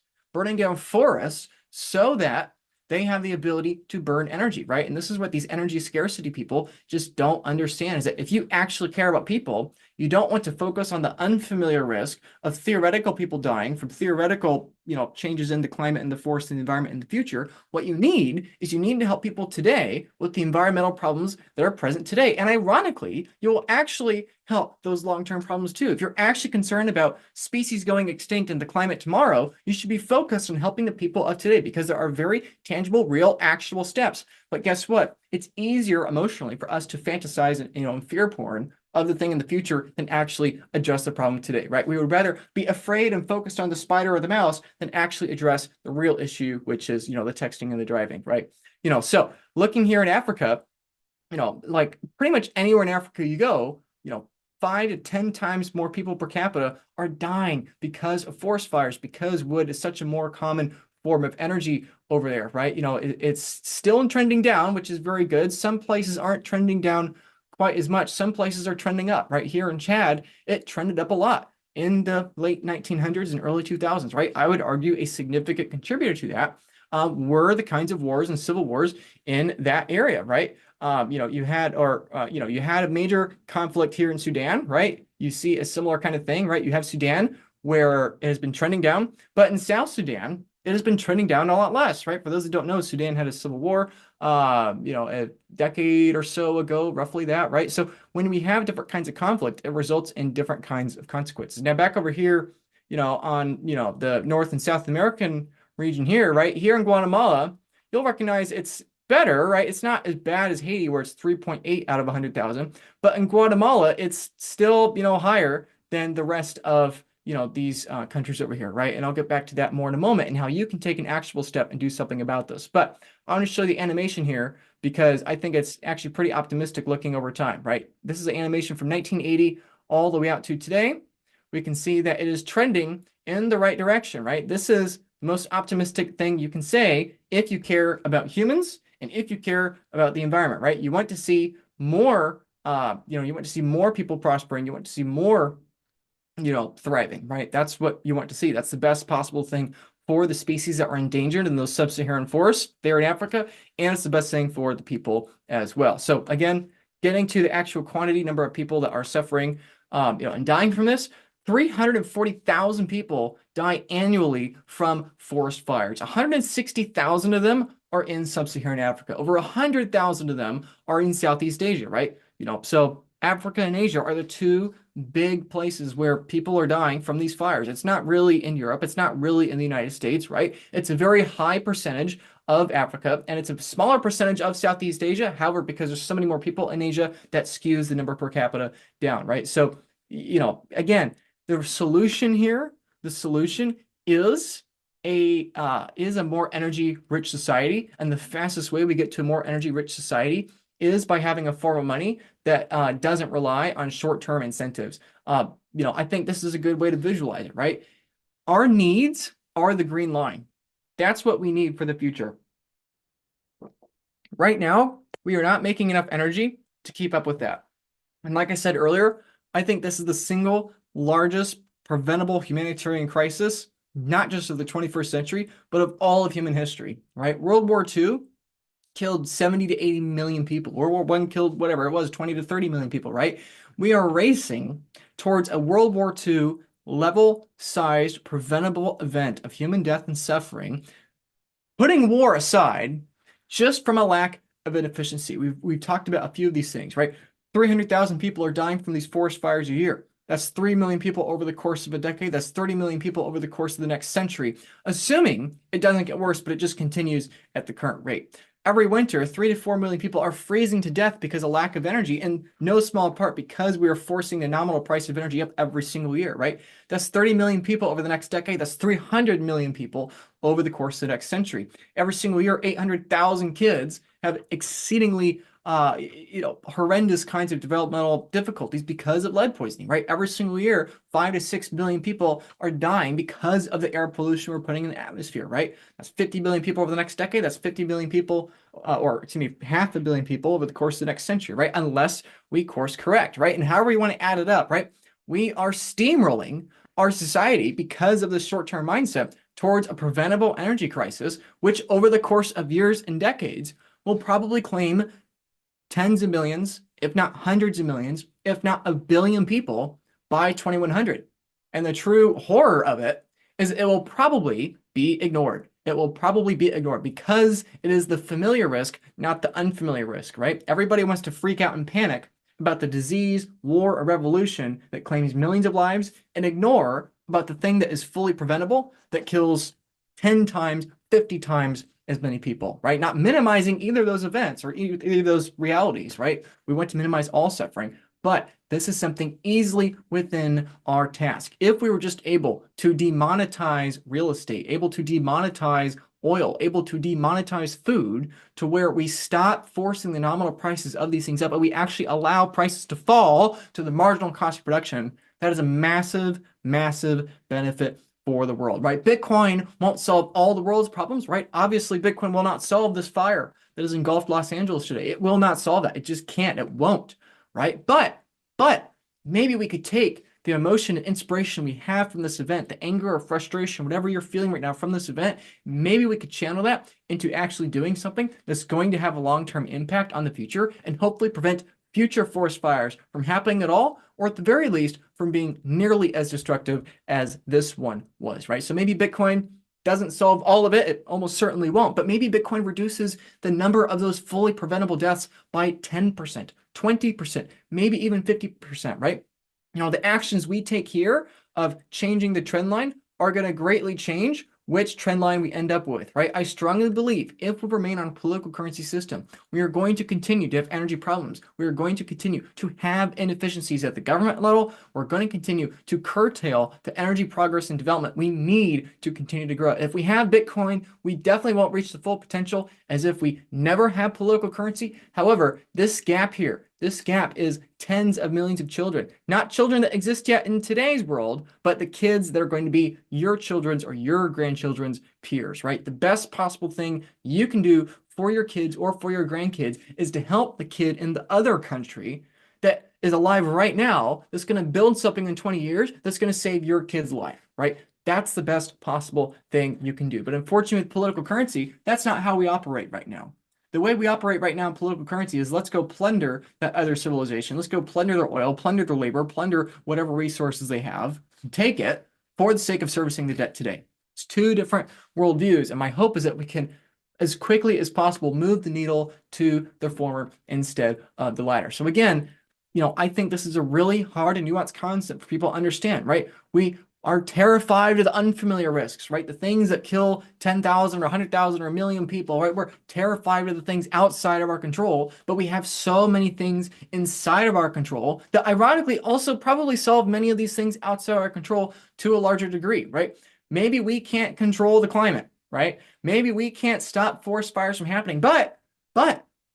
so that they have the ability to burn energy, right? And this is what these energy scarcity people just don't understand, is that if you actually care about people, you don't want to focus on the unfamiliar risk of theoretical people dying from theoretical, changes in the climate and the forest and the environment in the future. What you need is you need to help people today with the environmental problems that are present today. And ironically, you'll actually help those long-term problems too. If you're actually concerned about species going extinct in the climate tomorrow, you should be focused on helping the people of today because there are very tangible, real, actionable steps. But guess what? It's easier emotionally for us to fantasize and fear porn of the thing in the future than actually address the problem today, right? We would rather be afraid and focused on the spider or the mouse than actually address the real issue, which is, the texting and the driving, right? So looking here in Africa, like pretty much anywhere in Africa you go, 5 to 10 times more people per capita are dying because of forest fires, because wood is such a more common form of energy over there, right? It's still trending down, which is very good. Some places aren't trending down quite as much. Some places are trending up. Right here in Chad, it trended up a lot in the late 1900s and early 2000s, right? I would argue a significant contributor to that were the kinds of wars and civil wars in that area, right? You had a major conflict here in Sudan, right? You see a similar kind of thing, right? You have Sudan where it has been trending down, but in South Sudan, it has been trending down a lot less, right? For those who don't know, Sudan had a civil war, a decade or so ago, roughly that, right? So when we have different kinds of conflict, it results in different kinds of consequences. Now back over here, on, the North and South American region here, right? Here in Guatemala, you'll recognize it's better, right? It's not as bad as Haiti, where it's 3.8 out of 100,000, but in Guatemala, it's still, higher than the rest of these countries over here, right? And I'll get back to that more in a moment and how you can take an actual step and do something about this. But I want to show you the animation here because I think it's actually pretty optimistic looking over time, right? This is an animation from 1980 all the way out to today. We can see that it is trending in the right direction, right? This is the most optimistic thing you can say if you care about humans and if you care about the environment, right? You want to see more, you want to see more people prospering. You want to see more thriving, right? That's what you want to see. That's the best possible thing for the species that are endangered in those sub-Saharan forests there in Africa, and it's the best thing for the people as well. So again, getting to the actual quantity number of people that are suffering, and dying from this, 340,000 people die annually from forest fires. 160,000 of them are in sub-Saharan Africa. Over 100,000 of them are in Southeast Asia, right? So Africa and Asia are the two big places where people are dying from these fires. It's not really in Europe. It's not really in the United States, right? It's a very high percentage of Africa, and it's a smaller percentage of Southeast Asia. However, because there's so many more people in Asia, that skews the number per capita down, right? So, again, the solution here, the solution is a more energy rich society, and the fastest way we get to a more energy rich society is by having a form of money that doesn't rely on short-term incentives. I think this is a good way to visualize it, right? Our needs are the green line. That's what we need for the future. Right now, we are not making enough energy to keep up with that. And like I said earlier, I think this is the single largest preventable humanitarian crisis, not just of the 21st century, but of all of human history, right? World War II killed 70 to 80 million people. World War I killed whatever it was, 20 to 30 million people, right? We are racing towards a World War II level-sized preventable event of human death and suffering, putting war aside, just from a lack of inefficiency. We've talked about a few of these things, right? 300,000 people are dying from these forest fires a year. That's 3 million people over the course of a decade. That's 30 million people over the course of the next century, assuming it doesn't get worse, but it just continues at the current rate. Every winter, 3 to 4 million people are freezing to death because of lack of energy, in no small part because we are forcing the nominal price of energy up every single year, right? That's 30 million people over the next decade. That's 300 million people over the course of the next century. Every single year, 800,000 kids have exceedingly horrendous kinds of developmental difficulties because of lead poisoning, right? Every single year, 5 to 6 million people are dying because of the air pollution we're putting in the atmosphere, right? That's 50 million people over the next decade. That's 50 million people, half a billion people over the course of the next century, right? Unless we course correct, right? And however you want to add it up, right? We are steamrolling our society because of the short-term mindset towards a preventable energy crisis, which over the course of years and decades will probably claim tens of millions, if not hundreds of millions, if not a billion people by 2100. And the true horror of it is it will probably be ignored. It will probably be ignored because it is the familiar risk, not the unfamiliar risk, right? Everybody wants to freak out and panic about the disease, war, or revolution that claims millions of lives and ignore about the thing that is fully preventable that kills 10 times, 50 times as many people, right? Not minimizing either of those events or either of those realities, right? We want to minimize all suffering, but this is something easily within our task. If we were just able to demonetize real estate, able to demonetize oil, able to demonetize food to where we stop forcing the nominal prices of these things up, but we actually allow prices to fall to the marginal cost of production, that is a massive, massive benefit for the world, right? Bitcoin won't solve all the world's problems, right? Obviously, Bitcoin will not solve this fire that has engulfed Los Angeles today. It will not solve that. It just can't. It won't, right? But maybe we could take the emotion and inspiration we have from this event, the anger or frustration, whatever you're feeling right now from this event, maybe we could channel that into actually doing something that's going to have a long-term impact on the future and hopefully prevent future forest fires from happening at all, or at the very least, from being nearly as destructive as this one was, right? So maybe Bitcoin doesn't solve all of it. It almost certainly won't, but maybe Bitcoin reduces the number of those fully preventable deaths by 10%, 20%, maybe even 50%, right? The actions we take here of changing the trend line are going to greatly change which trend line we end up with, right? I strongly believe if we remain on a political currency system, we are going to continue to have energy problems. We are going to continue to have inefficiencies at the government level. We're going to continue to curtail the energy progress and development we need to continue to grow. If we have Bitcoin, we definitely won't reach the full potential as if we never have political currency. However, this gap here, this gap is tens of millions of children, not children that exist yet in today's world, but the kids that are going to be your children's or your grandchildren's peers, right? The best possible thing you can do for your kids or for your grandkids is to help the kid in the other country that is alive right now, that's going to build something in 20 years, that's going to save your kid's life, right? That's the best possible thing you can do. But unfortunately, with political currency, that's not how we operate right now. The way we operate right now in political currency is let's go plunder that other civilization. Let's go plunder their oil, plunder their labor, plunder whatever resources they have, take it for the sake of servicing the debt today. It's two different worldviews. And my hope is that we can, as quickly as possible, move the needle to the former instead of the latter. So again, I think this is a really hard and nuanced concept for people to understand, right? We are terrified of the unfamiliar risks, right? The things that kill 10,000 or 100,000 or a million people, right? We're terrified of the things outside of our control, but we have so many things inside of our control that ironically also probably solve many of these things outside our control to a larger degree, right? Maybe we can't control the climate, right? Maybe we can't stop forest fires from happening, but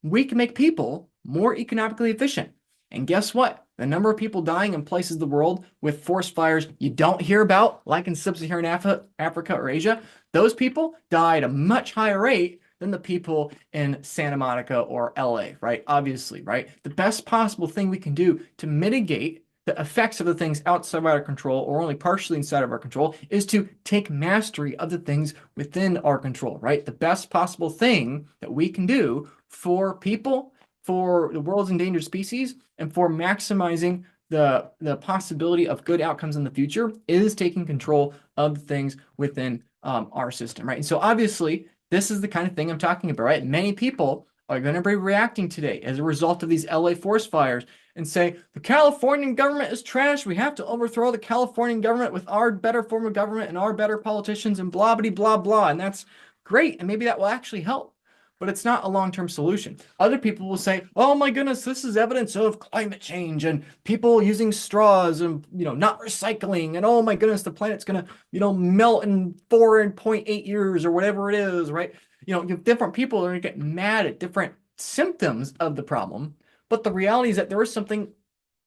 we can make people more economically efficient. And guess what? The number of people dying in places of the world with forest fires you don't hear about, like in sub-Saharan Africa or Asia, those people die at a much higher rate than the people in Santa Monica or LA, right? Obviously, right? The best possible thing we can do to mitigate the effects of the things outside of our control or only partially inside of our control is to take mastery of the things within our control, right? The best possible thing that we can do for people, for the world's endangered species, and for maximizing the possibility of good outcomes in the future is taking control of things within our system, right? And so obviously, this is the kind of thing I'm talking about, right? Many people are going to be reacting today as a result of these LA forest fires and say, the Californian government is trash. We have to overthrow the Californian government with our better form of government and our better politicians and blah, blah, blah, blah. And that's great. And maybe that will actually help. But it's not a long-term solution. Other people will say, oh my goodness, this is evidence of climate change and people using straws and, not recycling. And oh my goodness, the planet's going to, melt in 4.8 years or whatever it is, right? Different people are going to get mad at different symptoms of the problem. But the reality is that there is something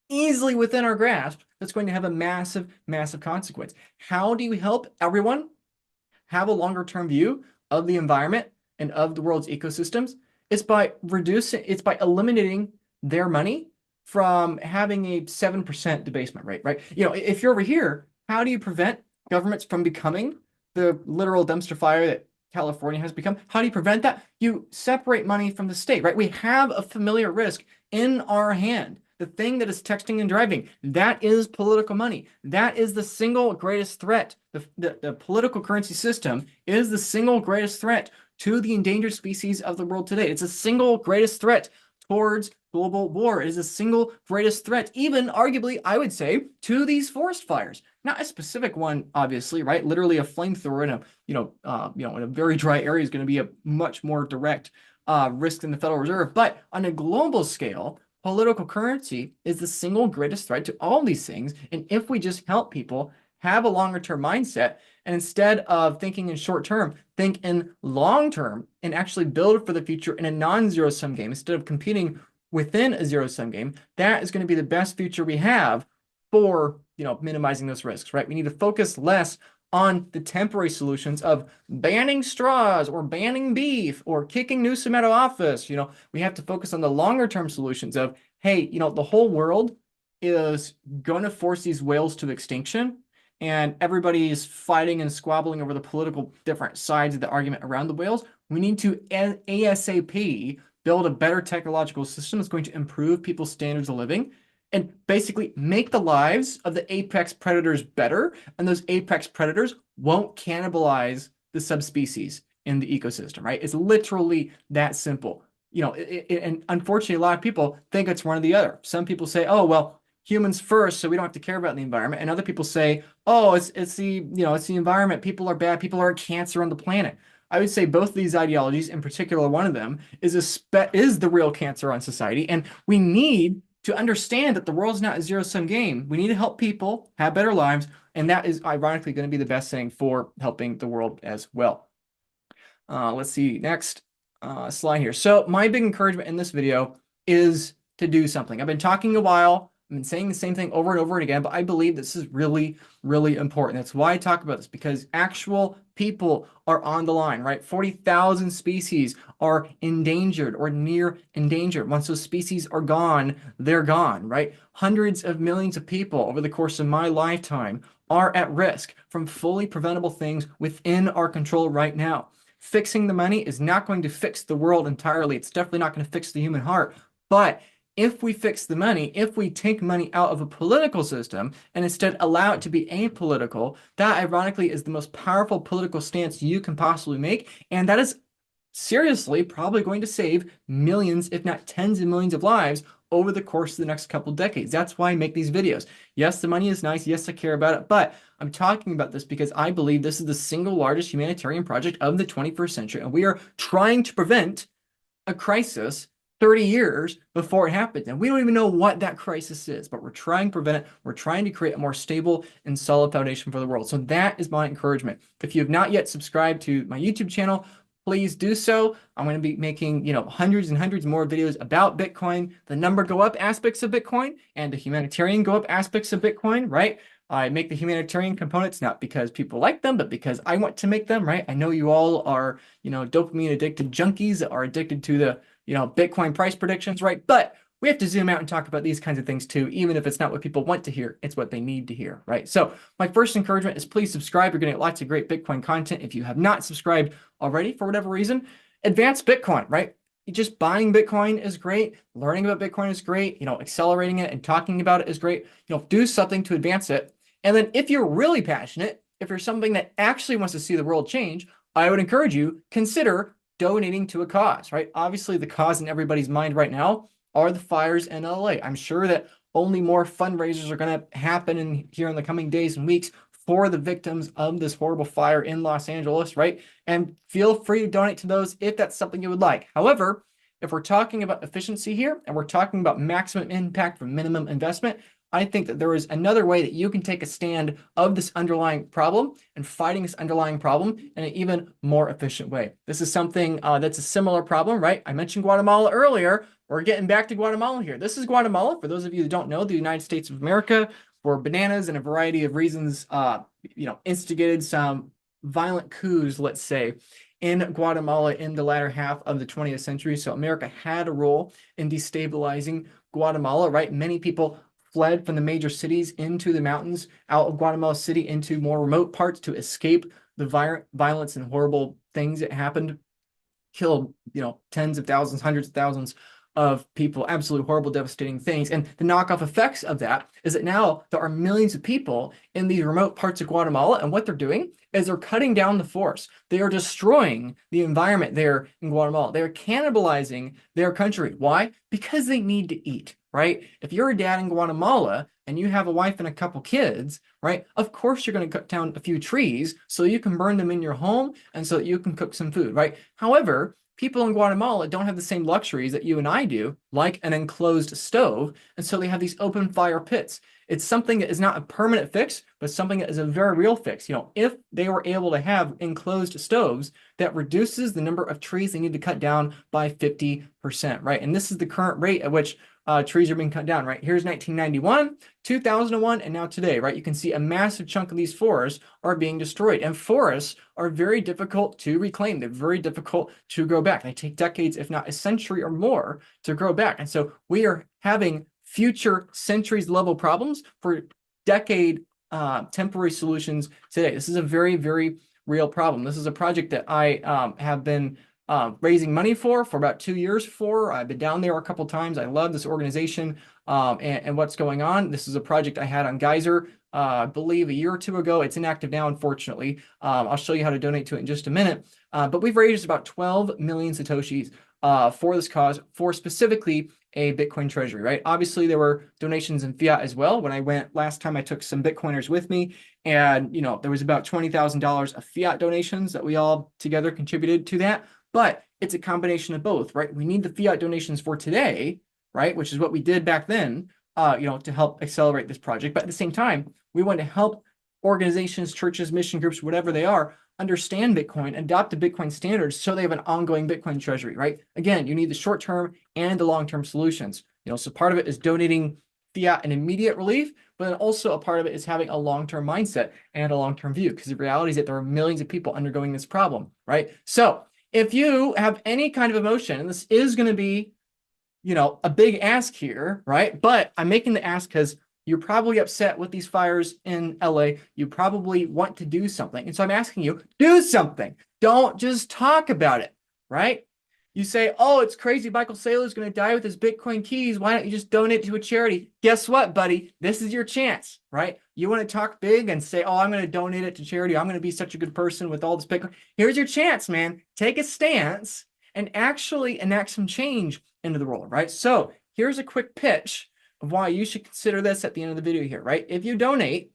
easily within our grasp that's going to have a massive, massive consequence. How do we help everyone have a longer-term view of the environment and of the world's ecosystems? It's by eliminating their money from having a 7% debasement rate, right? If you're over here, how do you prevent governments from becoming the literal dumpster fire that California has become? How do you prevent that? You separate money from the state, right? We have a familiar risk in our hand. The thing that is texting and driving, that is political money. That is the single greatest threat. The political currency system is the single greatest threat to the endangered species of the world today. It's a single greatest threat towards global war. It is a single greatest threat, even arguably, I would say, to these forest fires. Not a specific one, obviously, right? Literally a flamethrower in a very dry area is going to be a much more direct risk than the Federal Reserve. But on a global scale, political currency is the single greatest threat to all these things. And if we just help people have a longer term mindset, and instead of thinking in short term, think in long term and actually build for the future in a non-zero sum game instead of competing within a zero sum game, that is going to be the best future we have for minimizing those risks, right? We need to focus less on the temporary solutions of banning straws or banning beef or kicking Newsom out of office. We have to focus on the longer term solutions of, hey, the whole world is going to force these whales to extinction, and everybody's fighting and squabbling over the political different sides of the argument around the whales. We need to ASAP build a better technological system that's going to improve people's standards of living and basically make the lives of the apex predators better. And those apex predators won't cannibalize the subspecies in the ecosystem, right? It's literally that simple. And unfortunately, a lot of people think it's one or the other. Some people say, oh, well, humans first, so we don't have to care about the environment. And other people say, oh, it's the environment. People are bad. People are a cancer on the planet. I would say both of these ideologies, in particular, one of them is the real cancer on society. And we need to understand that the world's not a zero-sum game. We need to help people have better lives. And that is ironically going to be the best thing for helping the world as well. Let's see, next slide here. So my big encouragement in this video is to do something. I've been talking a while. I've been saying the same thing over and over again, but I believe this is really, really important. That's why I talk about this, because actual people are on the line, right? 40,000 species are endangered or near endangered. Once those species are gone, they're gone, right? Hundreds of millions of people over the course of my lifetime are at risk from fully preventable things within our control right now. Fixing the money is not going to fix the world entirely. It's definitely not going to fix the human heart, but if we fix the money, if we take money out of a political system and instead allow it to be apolitical, that ironically is the most powerful political stance you can possibly make. And that is seriously probably going to save millions, if not tens of millions of lives over the course of the next couple decades. That's why I make these videos. Yes, the money is nice. Yes, I care about it, but I'm talking about this because I believe this is the single largest humanitarian project of the 21st century, and we are trying to prevent a crisis 30 years before it happens. And we don't even know what that crisis is, but we're trying to prevent it. We're trying to create a more stable and solid foundation for the world. So that is my encouragement. If you have not yet subscribed to my YouTube channel, please do so. I'm going to be making, hundreds and hundreds more videos about Bitcoin, the number go up aspects of Bitcoin, and the humanitarian go up aspects of Bitcoin, right? I make the humanitarian components not because people like them, but because I want to make them, right? I know you all are, dopamine addicted junkies that are addicted to the, Bitcoin price predictions, right? But we have to zoom out and talk about these kinds of things too, even if it's not what people want to hear, it's what they need to hear, right? So my first encouragement is please subscribe. You're going to get lots of great Bitcoin content. If you have not subscribed already, for whatever reason, advance Bitcoin, right? Just buying Bitcoin is great. Learning about Bitcoin is great. Accelerating it and talking about it is great. Do something to advance it. And then if you're really passionate, if you're something that actually wants to see the world change, I would encourage you, consider donating to a cause, right? Obviously, the cause in everybody's mind right now are the fires in LA. I'm sure that only more fundraisers are going to happen here in the coming days and weeks for the victims of this horrible fire in Los Angeles, right? And feel free to donate to those if that's something you would like. However, if we're talking about efficiency here and we're talking about maximum impact from minimum investment, I think that there is another way that you can take a stand of this underlying problem and fighting this underlying problem in an even more efficient way. This is something that's a similar problem, right? I mentioned Guatemala earlier. We're getting back to Guatemala here. This is Guatemala. For those of you that don't know, the United States of America, for bananas and a variety of reasons, instigated some violent coups, let's say, in Guatemala in the latter half of the 20th century. So America had a role in destabilizing Guatemala, right? Many people fled from the major cities into the mountains, out of Guatemala City into more remote parts to escape the violence and horrible things that happened, killed, tens of thousands, hundreds of thousands of people, absolutely horrible, devastating things. And the knockoff effects of that is that now there are millions of people in these remote parts of Guatemala, and what they're doing is they're cutting down the forest. They are destroying the environment there in Guatemala. They are cannibalizing their country. Why? Because they need to eat, right? If you're a dad in Guatemala and you have a wife and a couple kids, right? Of course, you're going to cut down a few trees so you can burn them in your home and so that you can cook some food, right? However, people in Guatemala don't have the same luxuries that you and I do, like an enclosed stove, and so they have these open fire pits. It's something that is not a permanent fix, but something that is a very real fix. If they were able to have enclosed stoves, that reduces the number of trees they need to cut down by 50%, right? And this is the current rate at which trees are being cut down, right? Here's 1991, 2001, and now today, right? You can see a massive chunk of these forests are being destroyed, and forests are very difficult to reclaim. They're very difficult to grow back. They take decades, if not a century or more, to grow back. And so we are having future centuries level problems for decade temporary solutions today. This is a very, very real problem. This is a project that I have been raising money for about 2 years for. I've been down there a couple times. I love this organization and what's going on. This is a project I had on Geyser, I believe a year or two ago. It's inactive now, unfortunately. I'll show you how to donate to it in just a minute. But we've raised about 12 million Satoshis for this cause, for specifically a Bitcoin treasury, right? Obviously, there were donations in fiat as well. When I went last time, I took some Bitcoiners with me, and there was about $20,000 of fiat donations that we all together contributed to that. But it's a combination of both, right? We need the fiat donations for today, right? Which is what we did back then, to help accelerate this project. But at the same time, we want to help organizations, churches, mission groups, whatever they are, understand Bitcoin, adopt the Bitcoin standards so they have an ongoing Bitcoin treasury, right? Again, you need the short-term and the long-term solutions. So part of it is donating fiat and immediate relief, but then also a part of it is having a long-term mindset and a long-term view, because the reality is that there are millions of people undergoing this problem, right? So if you have any kind of emotion, and this is going to be, a big ask here, right? But I'm making the ask because you're probably upset with these fires in LA. You probably want to do something. And so I'm asking you, do something. Don't just talk about it, right? You say, oh, it's crazy. Michael Saylor's going to die with his Bitcoin keys. Why don't you just donate to a charity? Guess what, buddy? This is your chance, right? You want to talk big and say, oh, I'm going to donate it to charity. I'm going to be such a good person with all this Bitcoin. Here's your chance, man. Take a stance and actually enact some change into the world, right? So here's a quick pitch of why you should consider this at the end of the video here, right? If you donate,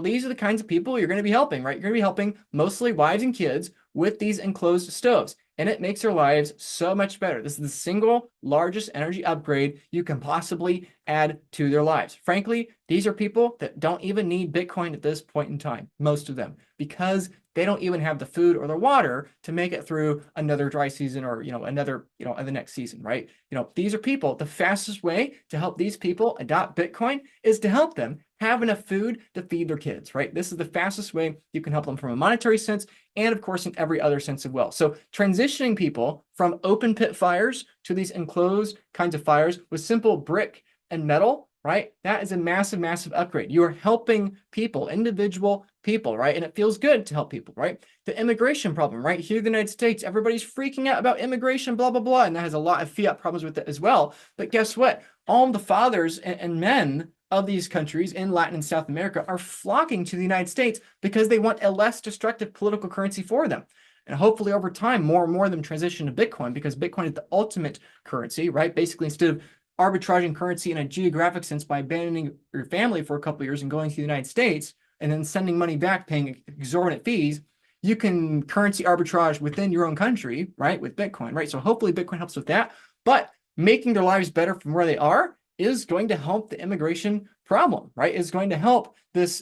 these are the kinds of people you're going to be helping, right? You're going to be helping mostly wives and kids with these enclosed stoves, and it makes their lives so much better. This is the single largest energy upgrade you can possibly add to their lives. Frankly, these are people that don't even need Bitcoin at this point in time, most of them, because they don't even have the food or the water to make it through another dry season or, the next season, right? These are people, the fastest way to help these people adopt Bitcoin is to help them have enough food to feed their kids, right? This is the fastest way you can help them from a monetary sense and, of course, in every other sense as well. So transitioning people from open pit fires to these enclosed kinds of fires with simple brick and metal, right? That is a massive, massive upgrade. You are helping people, individual people, right? And it feels good to help people, right? The immigration problem, right? Here in the United States, everybody's freaking out about immigration, blah, blah, blah. And that has a lot of fiat problems with it as well. But guess what? All the fathers and men of these countries in Latin and South America are flocking to the United States because they want a less destructive political currency for them. And hopefully over time, more and more of them transition to Bitcoin because Bitcoin is the ultimate currency, right? Basically, instead of arbitraging currency in a geographic sense by abandoning your family for a couple of years and going to the United States and then sending money back, paying exorbitant fees, you can currency arbitrage within your own country, right? With Bitcoin, right? So hopefully Bitcoin helps with that. But making their lives better from where they are is going to help the immigration problem, right? It's going to help this,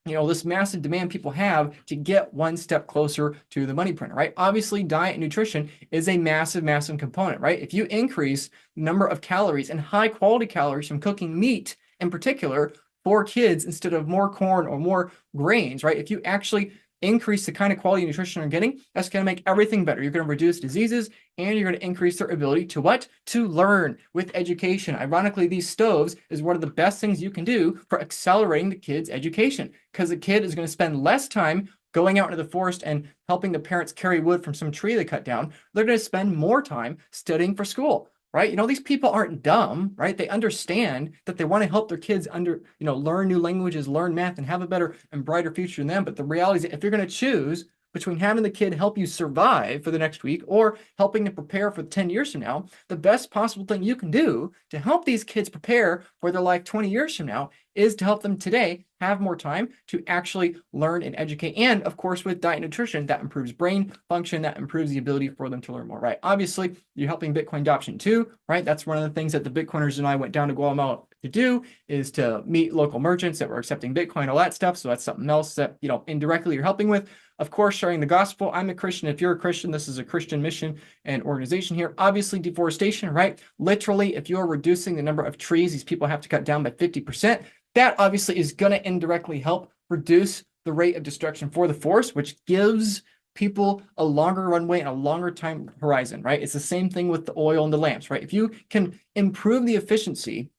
this massive demand people have to get one step closer to the money printer, right? Obviously, diet and nutrition is a massive, massive component, right? If you increase the number of calories and high quality calories from cooking meat in particular for kids instead of more corn or more grains, right? If you actually increase the kind of quality nutrition they're getting, that's going to make everything better. You're going to reduce diseases and you're going to increase their ability to what? To learn with education. Ironically, these stoves is one of the best things you can do for accelerating the kid's education because the kid is going to spend less time going out into the forest and helping the parents carry wood from some tree they cut down. They're going to spend more time studying for school. Right? These people aren't dumb, right? They understand that they want to help their kids learn new languages, learn math, and have a better and brighter future than them. But the reality is that if you're going to choose between having the kid help you survive for the next week or helping to prepare for 10 years from now, the best possible thing you can do to help these kids prepare for their life 20 years from now is to help them today have more time to actually learn and educate. And of course, with diet and nutrition, that improves brain function, that improves the ability for them to learn more, right? Obviously, you're helping Bitcoin adoption too, right? That's one of the things that the Bitcoiners and I went down to Guatemala to do is to meet local merchants that were accepting Bitcoin, all that stuff. So that's something else that, indirectly you're helping with. Of course, sharing the gospel. I'm a Christian. If you're a Christian, this is a Christian mission and organization here. Obviously, deforestation, right? Literally, if you're reducing the number of trees these people have to cut down by 50%, that obviously is going to indirectly help reduce the rate of destruction for the forest, which gives people a longer runway and a longer time horizon, right? It's the same thing with the oil and the lamps, right? If you can improve the efficiency,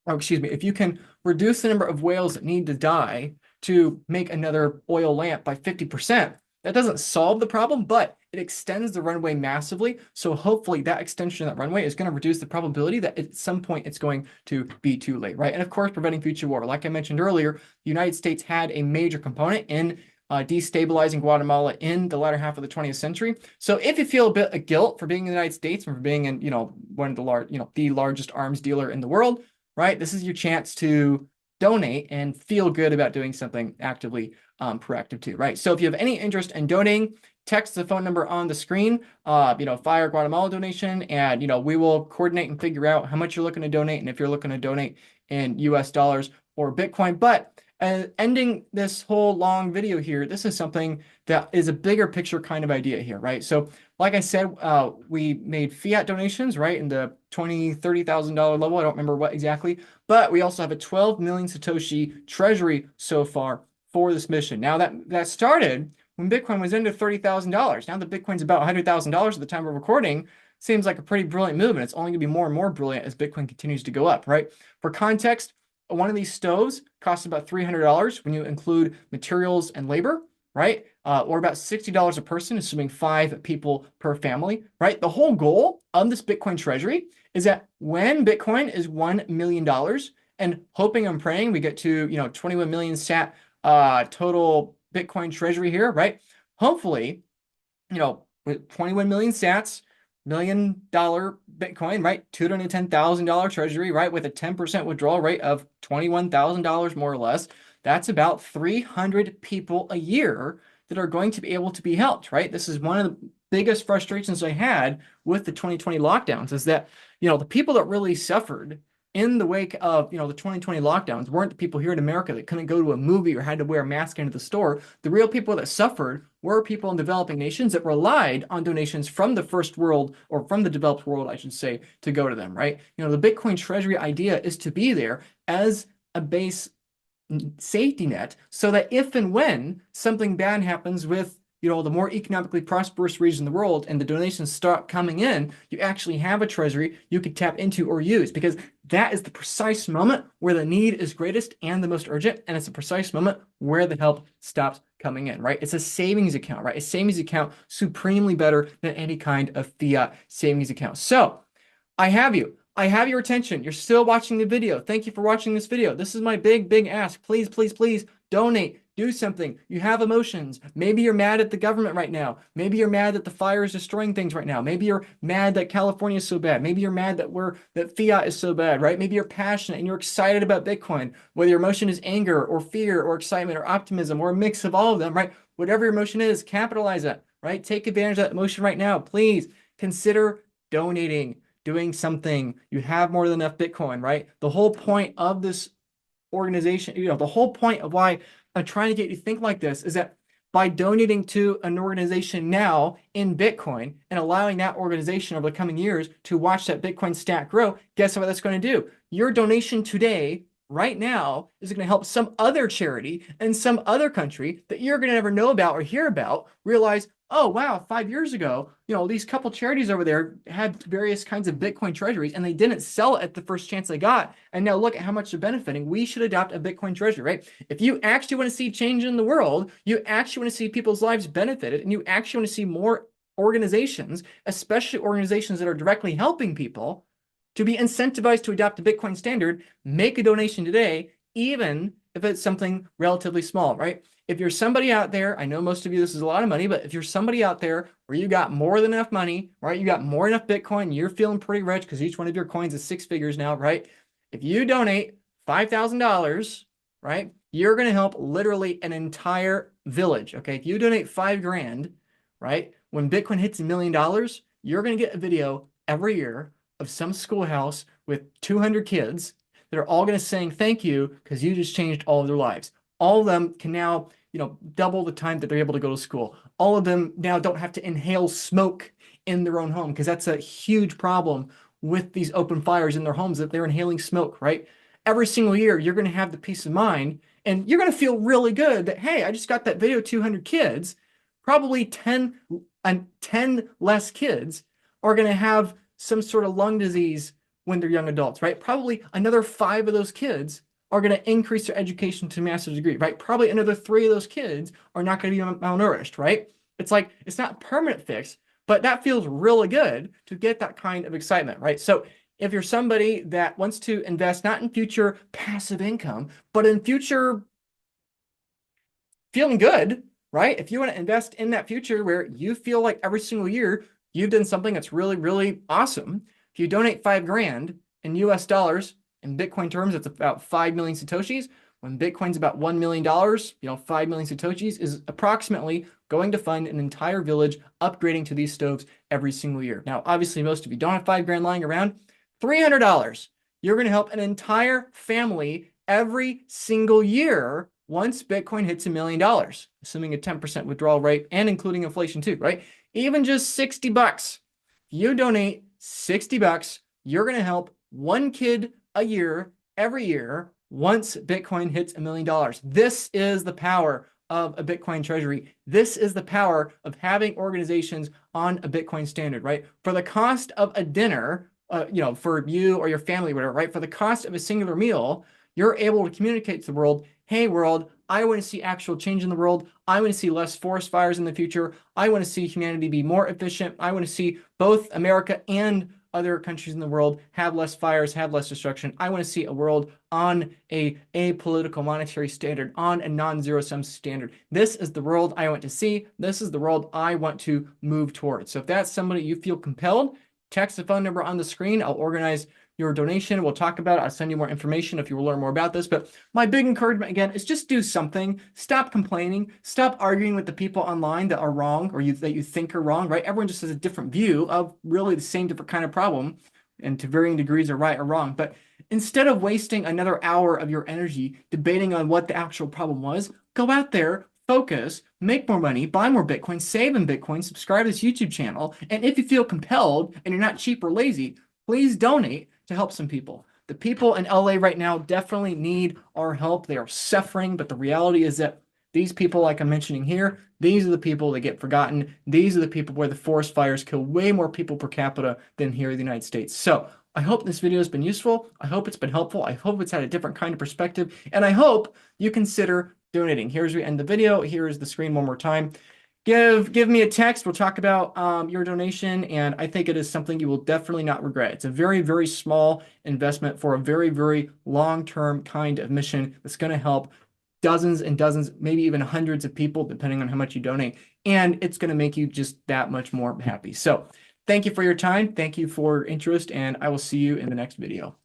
if you can reduce the number of whales that need to die to make another oil lamp by 50%, that doesn't solve the problem, but it extends the runway massively. So hopefully that extension of that runway is going to reduce the probability that at some point it's going to be too late, right? And of course, preventing future war. Like I mentioned earlier, the United States had a major component in destabilizing Guatemala in the latter half of the 20th century. So if you feel a bit of guilt for being in the United States and for being in, one of the largest arms dealer in the world, right? This is your chance to donate and feel good about doing something actively proactive too, right? So if you have any interest in donating, text the phone number on the screen, Fire Guatemala donation, and, we will coordinate and figure out how much you're looking to donate and if you're looking to donate in US dollars or Bitcoin. But ending this whole long video here, this is something that is a bigger picture kind of idea here, right? So like I said, we made fiat donations, right, in the $20,000, $30,000 level. I don't remember what exactly, but we also have a 12 million Satoshi treasury so far for this mission. Now that started when Bitcoin was under $30,000. Now that Bitcoin's about $100,000 at the time of recording, seems like a pretty brilliant move, and it's only going to be more and more brilliant as Bitcoin continues to go up, right? For context, one of these stoves costs about $300 when you include materials and labor, right? or about $60 a person, assuming 5 people per family, right? The whole goal of this Bitcoin treasury is that when Bitcoin is $1 million, and hoping and praying we get to, 21 million sat total Bitcoin treasury here, right? Hopefully, with 21 million sats, $1 million Bitcoin, right? $210,000 treasury, right? With a 10% withdrawal rate of $21,000 more or less. That's about 300 people a year that are going to be able to be helped, right? This is one of the biggest frustrations I had with the 2020 lockdowns is that, the people that really suffered in the wake of, the 2020 lockdowns weren't the people here in America that couldn't go to a movie or had to wear a mask into the store. The real people that suffered were people in developing nations that relied on donations from the first world, or from the developed world, I should say, to go to them, right? The Bitcoin treasury idea is to be there as a base safety net so that if and when something bad happens with the more economically prosperous region in the world and the donations start coming in, you actually have a treasury you could tap into or use, because that is the precise moment where the need is greatest and the most urgent, and it's a precise moment where the help stops coming in, right? It's a savings account, right? A savings account supremely better than any kind of fiat savings account. So I have your attention. You're still watching the video. Thank you for watching this video. This is my big, big ask. Please, please, please donate. Do something. You have emotions. Maybe you're mad at the government right now. Maybe you're mad that the fire is destroying things right now. Maybe you're mad that California is so bad. Maybe you're mad that fiat is so bad, right? Maybe you're passionate and you're excited about Bitcoin. Whether your emotion is anger or fear or excitement or optimism or a mix of all of them, right? Whatever your emotion is, capitalize it, right? Take advantage of that emotion right now. Please consider donating, doing something. You have more than enough Bitcoin, right? The whole point of this organization, the whole point of why I'm trying to get you to think like this is that by donating to an organization now in Bitcoin and allowing that organization over the coming years to watch that Bitcoin stack grow, guess what that's going to do? Your donation today, right now, is going to help some other charity in some other country that you're going to never know about or hear about realize, oh, wow, 5 years ago, these couple charities over there had various kinds of Bitcoin treasuries and they didn't sell it at the first chance they got. And now look at how much they're benefiting. We should adopt a Bitcoin treasury, right? If you actually want to see change in the world, you actually want to see people's lives benefited, and you actually want to see more organizations, especially organizations that are directly helping people, to be incentivized to adopt a Bitcoin standard, make a donation today, even if it's something relatively small, right? If you're somebody out there, I know most of you, this is a lot of money, but if you're somebody out there where you got more than enough money, right? You got more than enough Bitcoin, you're feeling pretty rich because each one of your coins is 6 figures now, right? If you donate $5,000, right, you're going to help literally an entire village, okay? If you donate 5 grand, right, when Bitcoin hits $1 million, you're going to get a video every year of some schoolhouse with 200 kids that are all going to sing thank you because you just changed all of their lives. All of them can now, double the time that they're able to go to school. All of them now don't have to inhale smoke in their own home, because that's a huge problem with these open fires in their homes, that they're inhaling smoke, right? Every single year, you're going to have the peace of mind, and you're going to feel really good that, hey, I just got that video 200 kids. Probably 10 less kids are going to have some sort of lung disease when they're young adults, right? Probably another 5 of those kids are going to increase their education to a master's degree, right? Probably another 3 of those kids are not going to be malnourished, right? It's like, it's not a permanent fix, but that feels really good to get that kind of excitement, right? So if you're somebody that wants to invest not in future passive income, but in future feeling good, right? If you want to invest in that future where you feel like every single year you've done something that's really, really awesome, if you donate 5 grand in US dollars, in Bitcoin terms, it's about 5 million Satoshis. When Bitcoin's about $1 million, 5 million Satoshis is approximately going to fund an entire village upgrading to these stoves every single year. Now, obviously, most of you don't have 5 grand lying around. $300, you're going to help an entire family every single year once Bitcoin hits $1 million, assuming a 10% withdrawal rate and including inflation too, right? Even just $60. You donate $60, you're going to help one kid a year, every year, once Bitcoin hits $1 million. This is the power of a Bitcoin treasury. This is the power of having organizations on a Bitcoin standard, right? For the cost of a dinner, for you or your family, whatever, right? For the cost of a singular meal, You're able to communicate to the world, hey, world, I want to see actual change in the world. I want to see less forest fires in the future. I want to see humanity be more efficient. I want to see both America and other countries in the world have less fires, have less destruction. I want to see a world on a apolitical monetary standard, on a non-zero sum standard. This is the world I want to see. This is the world I want to move towards. So if that's somebody you feel compelled, text the phone number on the screen. I'll organize your donation. We'll talk about it. I'll send you more information if you will learn more about this. But my big encouragement, again, is just do something. Stop complaining. Stop arguing with the people online that are wrong or that you think are wrong, right? Everyone just has a different view of really the same different kind of problem, and to varying degrees are right or wrong. But instead of wasting another hour of your energy debating on what the actual problem was, go out there, focus, make more money, buy more Bitcoin, save in Bitcoin, subscribe to this YouTube channel. And if you feel compelled and you're not cheap or lazy, please donate to help some people. The people in LA right now definitely need our help. They are suffering, but the reality is that these people, like I'm mentioning here, these are the people that get forgotten. These are the people where the forest fires kill way more people per capita than here in the United States. So I hope this video has been useful. I hope it's been helpful. I hope it's had a different kind of perspective. And I hope you consider donating. Here's where we end the video. Here is the screen one more time. Give me a text. We'll talk about your donation, and I think it is something you will definitely not regret. It's a very, very small investment for a very, very long-term kind of mission that's going to help dozens and dozens, maybe even hundreds of people, depending on how much you donate, and it's going to make you just that much more happy. So thank you for your time. Thank you for your interest, and I will see you in the next video.